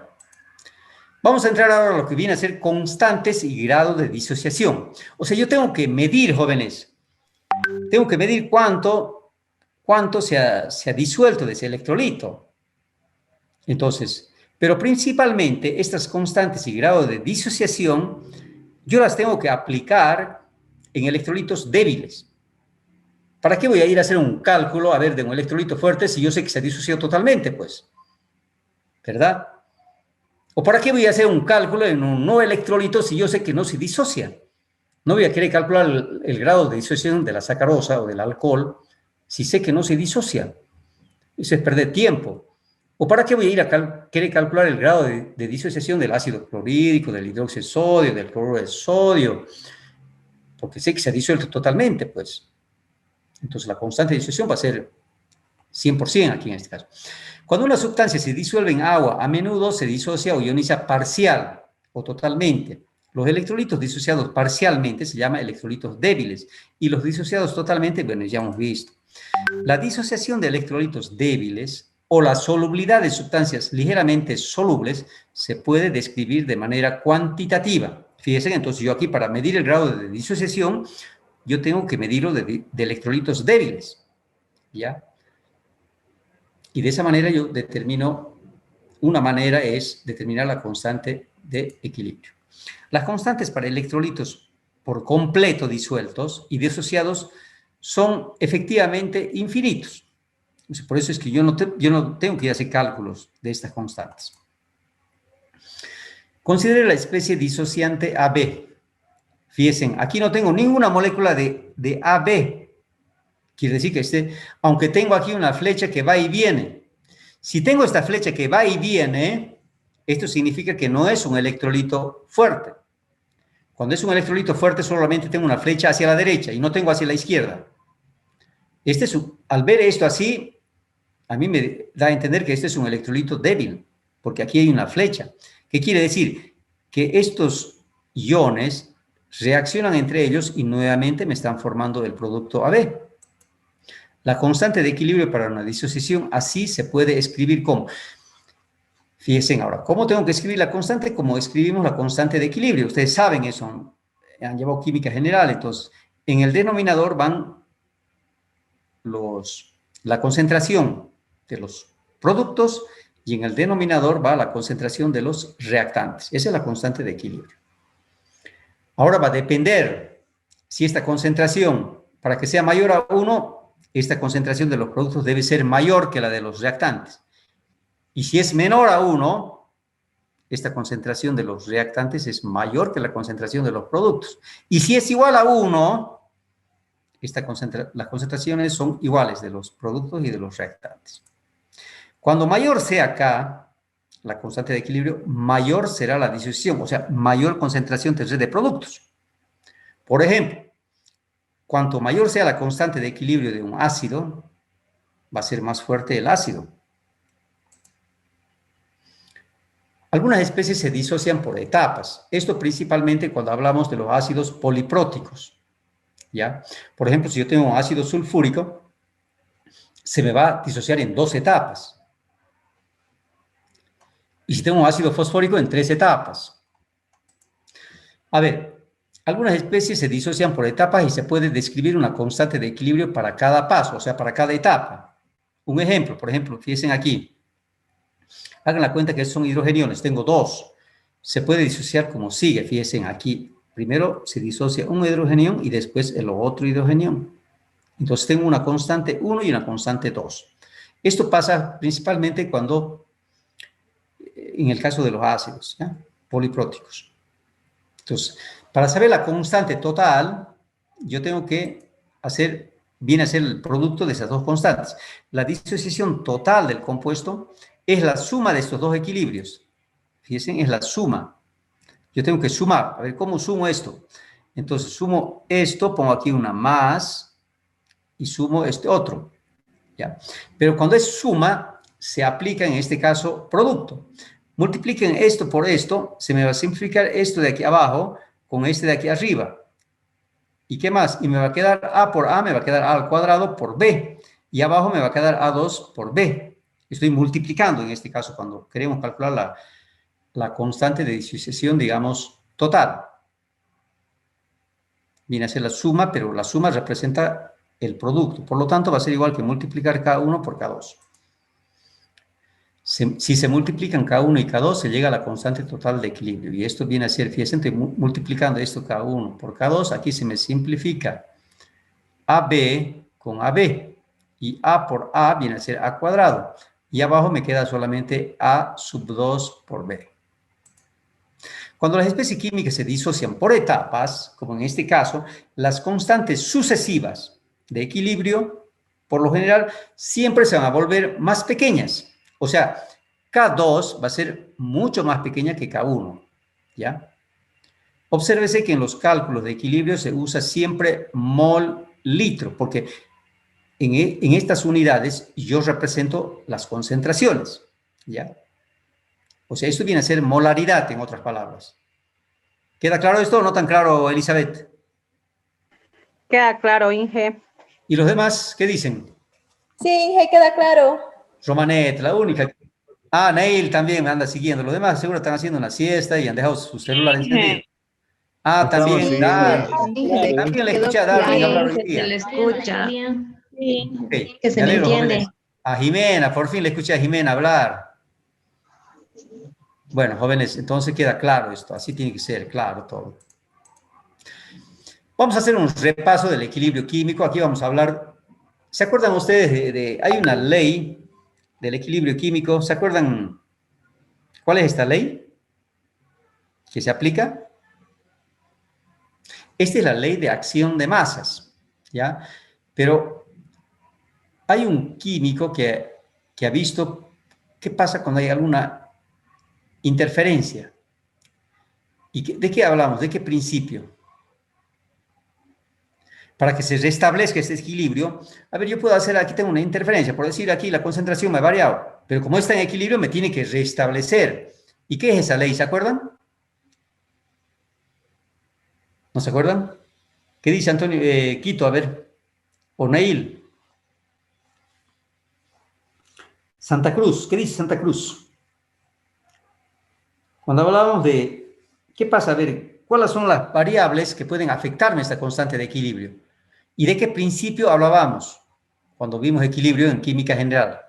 vamos a entrar ahora a lo que viene a ser constantes y grado de disociación. O sea, yo tengo que medir, jóvenes. Tengo que medir cuánto se ha disuelto de ese electrolito. Entonces, pero principalmente estas constantes y grado de disociación, yo las tengo que aplicar en electrolitos débiles. ¿Para qué voy a ir a hacer un cálculo, a ver, de un electrolito fuerte si yo sé que se ha disociado totalmente, pues? ¿Verdad? ¿O para qué voy a hacer un cálculo en un no electrolito si yo sé que no se disocia? No voy a querer calcular el grado de disociación de la sacarosa o del alcohol si sé que no se disocia. Eso es perder tiempo. ¿O para qué voy a ir a querer calcular el grado de disociación del ácido clorhídrico, del hidróxido de sodio, del cloruro de sodio? Porque sé que se ha disuelto totalmente, pues. Entonces la constante de disociación va a ser 100% aquí en este caso. Cuando una sustancia se disuelve en agua, a menudo se disocia o ioniza parcial o totalmente. Los electrolitos disociados parcialmente se llaman electrolitos débiles y los disociados totalmente, bueno, ya hemos visto. La disociación de electrolitos débiles o la solubilidad de sustancias ligeramente solubles se puede describir de manera cuantitativa. Fíjense, entonces yo aquí para medir el grado de disociación, yo tengo que medirlo de electrolitos débiles, ¿ya? Y de esa manera yo determino, una manera es determinar la constante de equilibrio. Las constantes para electrolitos por completo disueltos y disociados son efectivamente infinitos. Por eso es que yo no tengo que hacer cálculos de estas constantes. Considere la especie disociante AB. Fíjense, aquí no tengo ninguna molécula de AB. Quiere decir que aunque tengo aquí una flecha que va y viene. Si tengo esta flecha que va y viene, esto significa que no es un electrolito fuerte. Cuando es un electrolito fuerte, solamente tengo una flecha hacia la derecha y no tengo hacia la izquierda. Al ver esto así, a mí me da a entender que este es un electrolito débil, porque aquí hay una flecha. ¿Qué quiere decir? Que estos iones reaccionan entre ellos y nuevamente me están formando el producto AB. La constante de equilibrio para una disociación así se puede escribir como... Fíjense ahora, ¿cómo tengo que escribir la constante? Como escribimos la constante de equilibrio. Ustedes saben eso, han llevado química general. Entonces, en el denominador van la concentración de los productos y en el denominador va la concentración de los reactantes. Esa es la constante de equilibrio. Ahora va a depender si esta concentración, para que sea mayor a 1, esta concentración de los productos debe ser mayor que la de los reactantes. Y si es menor a 1, esta concentración de los reactantes es mayor que la concentración de los productos. Y si es igual a 1, las concentraciones son iguales de los productos y de los reactantes. Cuando mayor sea acá, la constante de equilibrio, mayor será la disociación, o sea, mayor concentración tendré de productos. Por ejemplo, cuanto mayor sea la constante de equilibrio de un ácido, va a ser más fuerte el ácido. Algunas especies se disocian por etapas. Esto principalmente cuando hablamos de los ácidos polipróticos. ¿Ya? Por ejemplo, si yo tengo un ácido sulfúrico, se me va a disociar en 2 etapas. Y si tengo un ácido fosfórico, en 3 etapas. A ver, algunas especies se disocian por etapas y se puede describir una constante de equilibrio para cada paso, o sea, para cada etapa. Un ejemplo, por ejemplo, fíjense aquí. Hagan la cuenta que son hidrogeniones, tengo 2. Se puede disociar como sigue, fíjense aquí. Primero se disocia un hidrogenión y después el otro hidrogenión. Entonces tengo una constante 1 y una constante 2. Esto pasa principalmente cuando, en el caso de los ácidos, ¿ya? Polipróticos. Entonces, para saber la constante total, yo tengo que hacer viene a ser el producto de esas dos constantes. La disociación total del compuesto es la suma de estos dos equilibrios. Fíjense, es la suma. Yo tengo que sumar. A ver, ¿cómo sumo esto? Entonces, sumo esto, pongo aquí una más y sumo este otro. ¿Ya? Pero cuando es suma, se aplica en este caso producto. Multipliquen esto por esto, se me va a simplificar esto de aquí abajo con este de aquí arriba. ¿Y qué más? Y me va a quedar A por A, me va a quedar A al cuadrado por B. Y abajo me va a quedar A2 por B. Estoy multiplicando en este caso cuando queremos calcular la constante de disociación, digamos, total. Viene a ser la suma, pero la suma representa el producto. Por lo tanto, va a ser igual que multiplicar K1 por K2. Si se multiplican K1 y K2, se llega a la constante total de equilibrio. Y esto viene a ser, fíjense, estoy multiplicando esto K1 por K2. Aquí se me simplifica AB con AB. Y A por A viene a ser A cuadrado. Y abajo me queda solamente A sub 2 por B. Cuando las especies químicas se disocian por etapas, como en este caso, las constantes sucesivas de equilibrio, por lo general, siempre se van a volver más pequeñas. O sea, K2 va a ser mucho más pequeña que K1, ¿ya? Obsérvese que en los cálculos de equilibrio se usa siempre mol litro, porque en estas unidades yo represento las concentraciones, ¿ya? O sea, esto viene a ser molaridad, en otras palabras. ¿Queda claro esto o no tan claro, Elizabeth? Queda claro, Inge. ¿Y los demás qué dicen? Sí, Inge, queda claro. Romanet, la única. Ah, Neil también me anda siguiendo. Los demás seguro están haciendo una siesta y han dejado su celular encendido. Ah, también Darwin. También le escuché a Darwin hablar hoy día. Se le escucha. Okay. Que se Me le alegro, entiende. jóvenes. A Jimena, por fin le escuché a Jimena hablar. Bueno, jóvenes, entonces queda claro esto. Así tiene que ser, claro todo. Vamos a hacer un repaso del equilibrio químico. Aquí vamos a hablar. ¿Se acuerdan ustedes hay una ley del equilibrio químico? ¿Se acuerdan cuál es esta ley que se aplica? Esta es la ley de acción de masas, ¿ya? Pero hay un químico que ha visto qué pasa cuando hay alguna interferencia. ¿Y de qué hablamos? ¿De qué principio? Para que se restablezca este equilibrio, a ver, yo puedo hacer, aquí tengo una interferencia, por decir aquí la concentración me ha variado, pero como está en equilibrio me tiene que restablecer. ¿Y qué es esa ley? ¿Se acuerdan? ¿No se acuerdan? ¿Qué dice Antonio Quito? A ver, o Neil. Santa Cruz, ¿qué dice Santa Cruz? Cuando hablábamos de, ¿qué pasa? A ver, ¿cuáles son las variables que pueden afectarme esta constante de equilibrio? ¿Y de qué principio hablábamos cuando vimos equilibrio en química general?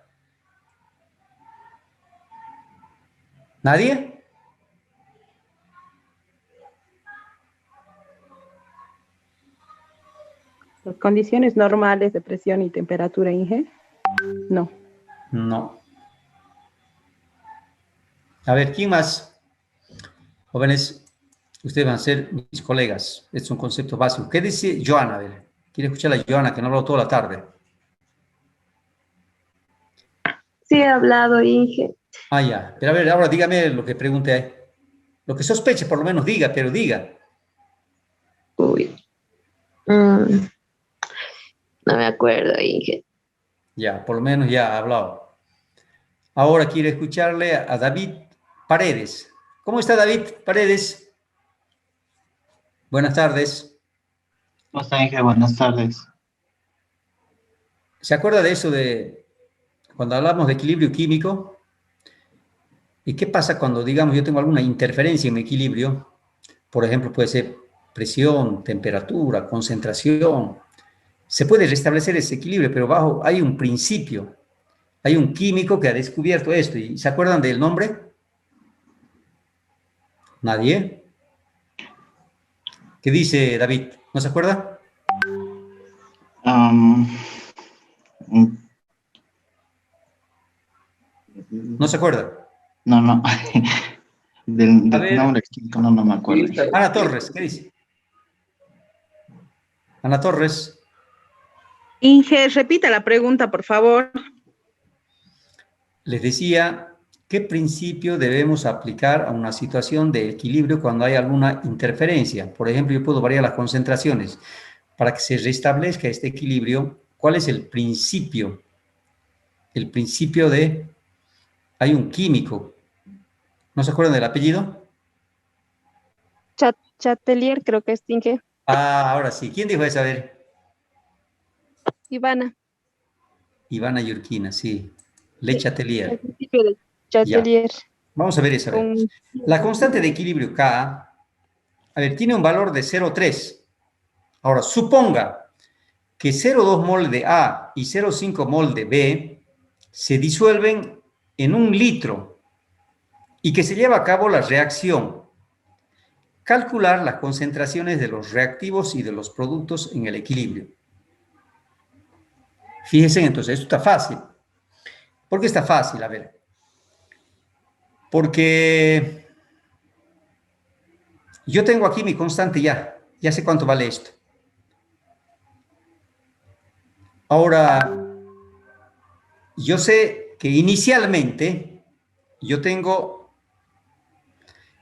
¿Nadie? Las condiciones normales de presión y temperatura, Inge. No. No. A ver, ¿quién más? Jóvenes, ustedes van a ser mis colegas. Este es un concepto básico. ¿Qué dice Joana? A ver, quiero escuchar a Joana, que no habló toda la tarde. Sí, he hablado, Inge. Ah, ya. Pero a ver, ahora dígame lo que pregunte. Lo que sospeche, por lo menos diga, pero diga. Uy. No me acuerdo, Inge. Ya, por lo menos ya ha hablado. Ahora quiero escucharle a David Paredes. ¿Cómo está David Paredes? Buenas tardes. ¿Cómo está, Inge? Buenas tardes. ¿Se acuerda de eso de cuando hablamos de equilibrio químico? ¿Y qué pasa cuando, digamos, yo tengo alguna interferencia en mi equilibrio? Por ejemplo, puede ser presión, temperatura, concentración. Se puede restablecer ese equilibrio, pero hay un principio. Hay un químico que ha descubierto esto. ¿Y se acuerdan del nombre? ¿Nadie? ¿Qué dice David? ¿No se acuerda? ¿No se acuerda? No. Del nombre químico no me acuerdo. Ana Torres, ¿qué dice? Ana Torres. Inge, repita la pregunta, por favor. Les decía, ¿qué principio debemos aplicar a una situación de equilibrio cuando hay alguna interferencia? Por ejemplo, yo puedo variar las concentraciones. Para que se restablezca este equilibrio, ¿cuál es el principio? El principio de... Hay un químico. ¿No se acuerdan del apellido? Chatelier, creo que es Inge. Ah, ahora sí. ¿Quién dijo eso? A ver. Ivana. Ivana Yurkina, sí. Le Chatelier. El principio de Chatelier. Ya. Vamos a ver eso. A ver. La constante de equilibrio K, a ver, tiene un valor de 0,3. Ahora, suponga que 0,2 mol de A y 0,5 mol de B se disuelven en 1 litro y que se lleva a cabo la reacción. Calcular las concentraciones de los reactivos y de los productos en el equilibrio. Fíjense, entonces, esto está fácil. ¿Por qué está fácil? A ver. Porque yo tengo aquí mi constante ya. Ya sé cuánto vale esto. Ahora, yo sé que inicialmente yo tengo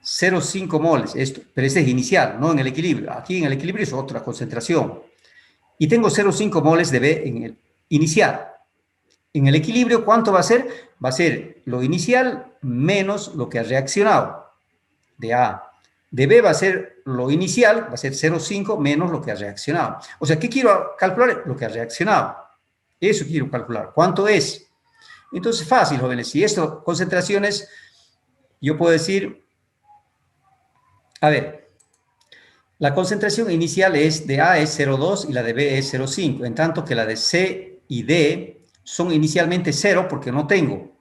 0,5 moles, esto, pero este es inicial, no en el equilibrio. Aquí en el equilibrio es otra concentración. Y tengo 0,5 moles de B en el inicial. En el equilibrio, ¿cuánto va a ser? Va a ser lo inicial menos lo que ha reaccionado de A. De B va a ser lo inicial, va a ser 0,5 menos lo que ha reaccionado. O sea, ¿qué quiero calcular? Lo que ha reaccionado. Eso quiero calcular. ¿Cuánto es? Entonces, fácil, jóvenes. Si esto, concentraciones, yo puedo decir, a ver, la concentración inicial es de A es 0,2 y la de B es 0,5, en tanto que la de C y D son inicialmente 0 porque no tengo.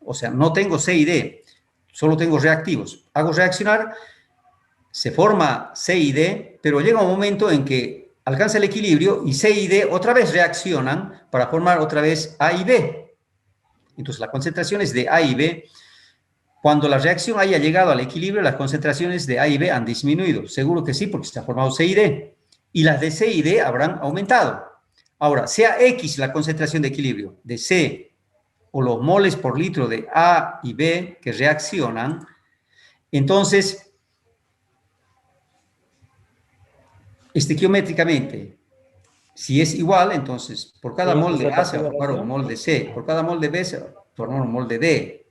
O sea, no tengo C y D, solo tengo reactivos. Hago reaccionar, se forma C y D, pero llega un momento en que alcanza el equilibrio y C y D otra vez reaccionan para formar otra vez A y B. Entonces, las concentraciones de A y B, cuando la reacción haya llegado al equilibrio, las concentraciones de A y B han disminuido. Seguro que sí, porque se ha formado C y D. Y las de C y D habrán aumentado. Ahora, sea X la concentración de equilibrio de C o los moles por litro de A y B que reaccionan, entonces, estequiométricamente, si es igual, entonces, por cada mol de A se va a formar un mol de C, por cada mol de B se va a formar un mol de D.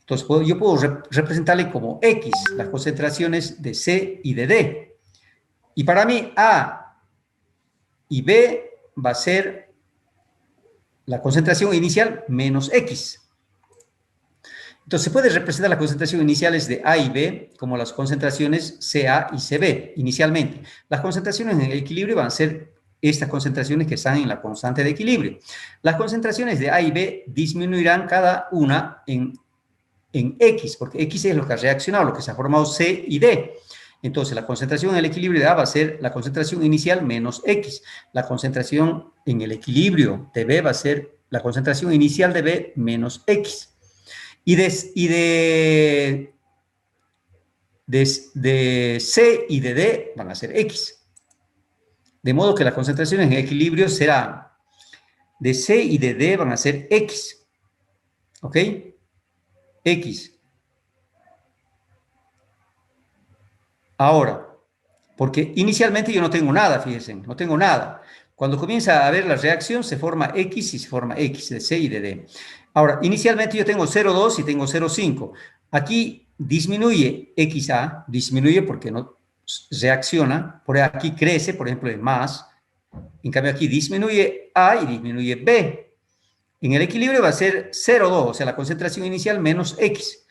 Entonces, yo puedo representarle como X las concentraciones de C y de D. Y para mí, A y B va a ser la concentración inicial menos X. Entonces, se puede representar las concentraciones iniciales de A y B como las concentraciones CA y CB inicialmente. Las concentraciones en el equilibrio van a ser estas concentraciones que están en la constante de equilibrio. Las concentraciones de A y B disminuirán cada una en X, porque X es lo que ha reaccionado, lo que se ha formado C y D. Entonces, la concentración en el equilibrio de A va a ser la concentración inicial menos X. La concentración en el equilibrio de B va a ser la concentración inicial de B menos X. Y de C y de D van a ser X. De modo que las concentraciones en equilibrio serán de C y de D van a ser X. ¿Ok? X. Ahora, porque inicialmente yo no tengo nada, fíjense, no tengo nada. Cuando comienza a haber la reacción, se forma X y se forma X de C y de D. Ahora, inicialmente yo tengo 0,2 y tengo 0,5. Aquí disminuye XA, disminuye porque no reacciona, por aquí crece, por ejemplo, en más. En cambio, aquí disminuye A y disminuye B. En el equilibrio va a ser 0,2, o sea, la concentración inicial menos X.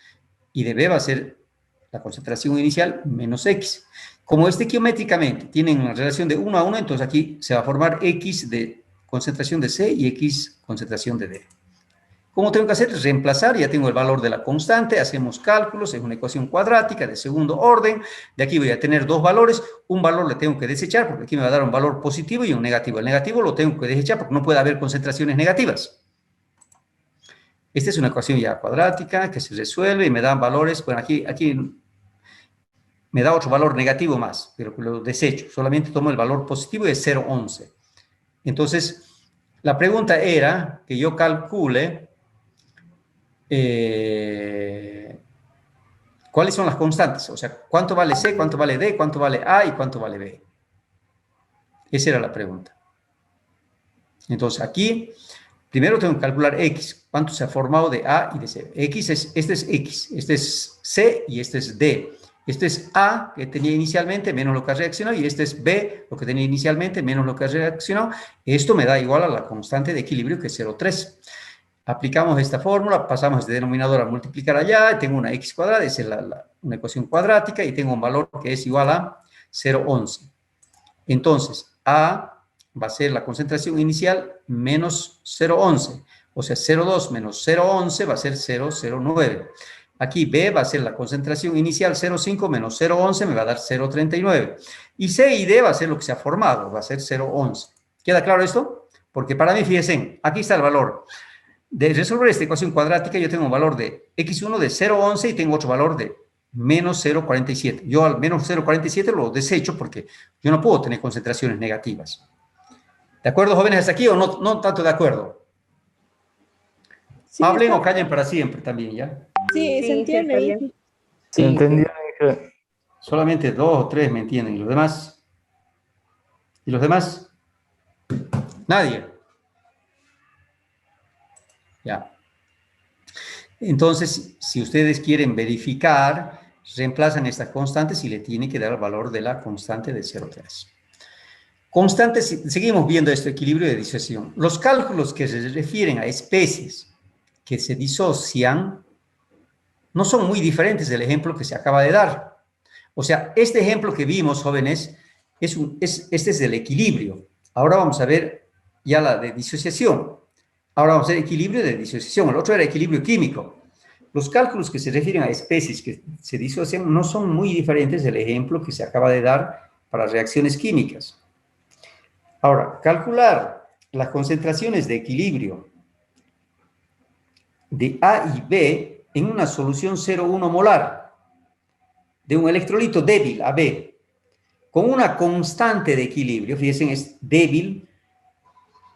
Y de B va a ser la concentración inicial menos X. Como estequiométricamente tienen una relación de 1 a 1, entonces aquí se va a formar X de concentración de C y X concentración de D. ¿Cómo tengo que hacer? Reemplazar, ya tengo el valor de la constante, hacemos cálculos, es una ecuación cuadrática de segundo orden, de aquí voy a tener dos valores, un valor le tengo que desechar porque aquí me va a dar un valor positivo y un negativo. El negativo lo tengo que desechar porque no puede haber concentraciones negativas. Esta es una ecuación ya cuadrática que se resuelve y me dan valores, bueno, aquí me da otro valor negativo más, pero lo desecho, solamente tomo el valor positivo de 0,11. Entonces, la pregunta era que yo calcule cuáles son las constantes, o sea, cuánto vale C, cuánto vale D, cuánto vale A y cuánto vale B. Esa era la pregunta. Entonces, aquí, primero tengo que calcular X, cuánto se ha formado de A y de C. Este es X, este es C y este es D. Este es A, que tenía inicialmente, menos lo que ha reaccionado, y este es B, lo que tenía inicialmente, menos lo que ha reaccionado. Esto me da igual a la constante de equilibrio, que es 0,3. Aplicamos esta fórmula, pasamos este denominador a multiplicar allá, y tengo una x cuadrada, esa es una ecuación cuadrática, y tengo un valor que es igual a 0,11. Entonces, A va a ser la concentración inicial menos 0,11, o sea, 0,2 menos 0,11 va a ser 0,09. Aquí B va a ser la concentración inicial 0,5 menos 0,11 me va a dar 0,39. Y C y D va a ser lo que se ha formado, va a ser 0,11. ¿Queda claro esto? Porque para mí, fíjense, aquí está el valor. De resolver esta ecuación cuadrática, yo tengo un valor de x1 de 0,11 y tengo otro valor de menos 0,47. Yo al menos 0,47 lo desecho porque yo no puedo tener concentraciones negativas. ¿De acuerdo, jóvenes, hasta aquí o no tanto de acuerdo? Sí, hablen o callen para siempre también, ¿ya? Sí, se entiende. Sí, entendió. Solamente 2 o 3 me entienden. ¿Y los demás? ¿Y los demás? Nadie. Ya. Entonces, si ustedes quieren verificar, reemplazan estas constantes y le tienen que dar el valor de la constante de 0,3. Constantes, seguimos viendo este equilibrio de disociación. Los cálculos que se refieren a especies que se disocian no son muy diferentes del ejemplo que se acaba de dar. O sea, este ejemplo que vimos, jóvenes, este es del equilibrio. Ahora vamos a ver ya la de disociación. Ahora vamos a ver equilibrio de disociación. El otro era equilibrio químico. Los cálculos que se refieren a especies que se disocian no son muy diferentes del ejemplo que se acaba de dar para reacciones químicas. Ahora, calcular las concentraciones de equilibrio de A y B en una solución 0,1 molar de un electrolito débil, AB, con una constante de equilibrio, fíjense, es débil.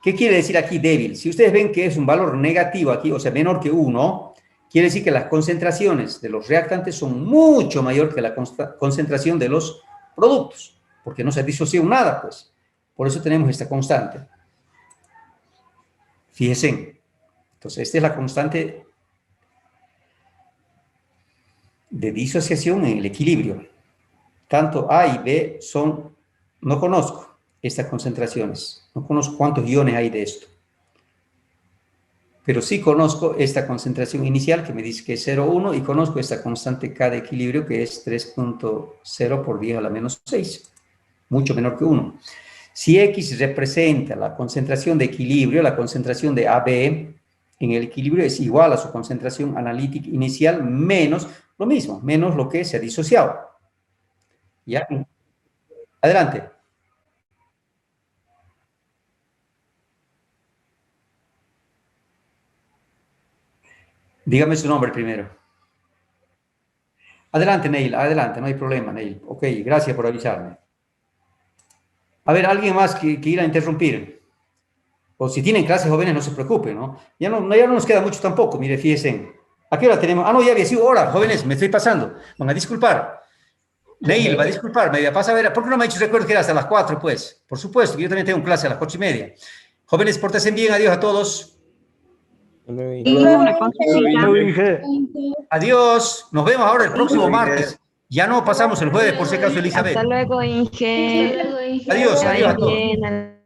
¿Qué quiere decir aquí débil? Si ustedes ven que es un valor negativo aquí, o sea, menor que 1, quiere decir que las concentraciones de los reactantes son mucho mayor que la concentración de los productos, porque no se disocia nada, pues. Por eso tenemos esta constante. Fíjense. Entonces, esta es la constante de disociación en el equilibrio. Tanto A y B son, no conozco estas concentraciones, no conozco cuántos iones hay de esto, pero sí conozco esta concentración inicial que me dice que es 0,1 y conozco esta constante K de equilibrio que es 3.0 por 10 a la menos 6, mucho menor que 1. Si X representa la concentración de equilibrio, la concentración de AB en el equilibrio es igual a su concentración analítica inicial menos lo mismo, menos lo que se ha disociado. ¿Ya? Adelante. Dígame su nombre primero. Adelante, Neil, adelante, no hay problema, Neil. Ok, gracias por avisarme. A ver, ¿alguien más que quiera interrumpir? O si tienen clases jóvenes, no se preocupen, ¿no? Ya no nos queda mucho tampoco, mire, fíjense. ¿A qué hora tenemos? Ah, no, ya había sido hora, jóvenes, me estoy pasando. Van a disculpar. Neil, va a disculpar, me pasa a ver, ¿por qué no me ha dicho recuerdo que era hasta las 4, pues? Por supuesto, que yo también tengo clase a las 8:30. Jóvenes, pórtense bien, adiós a todos. Adiós, nos vemos ahora el próximo martes. Ya no pasamos el jueves, por si acaso, Elizabeth. Hasta luego, Inge. Adiós, adiós a todos.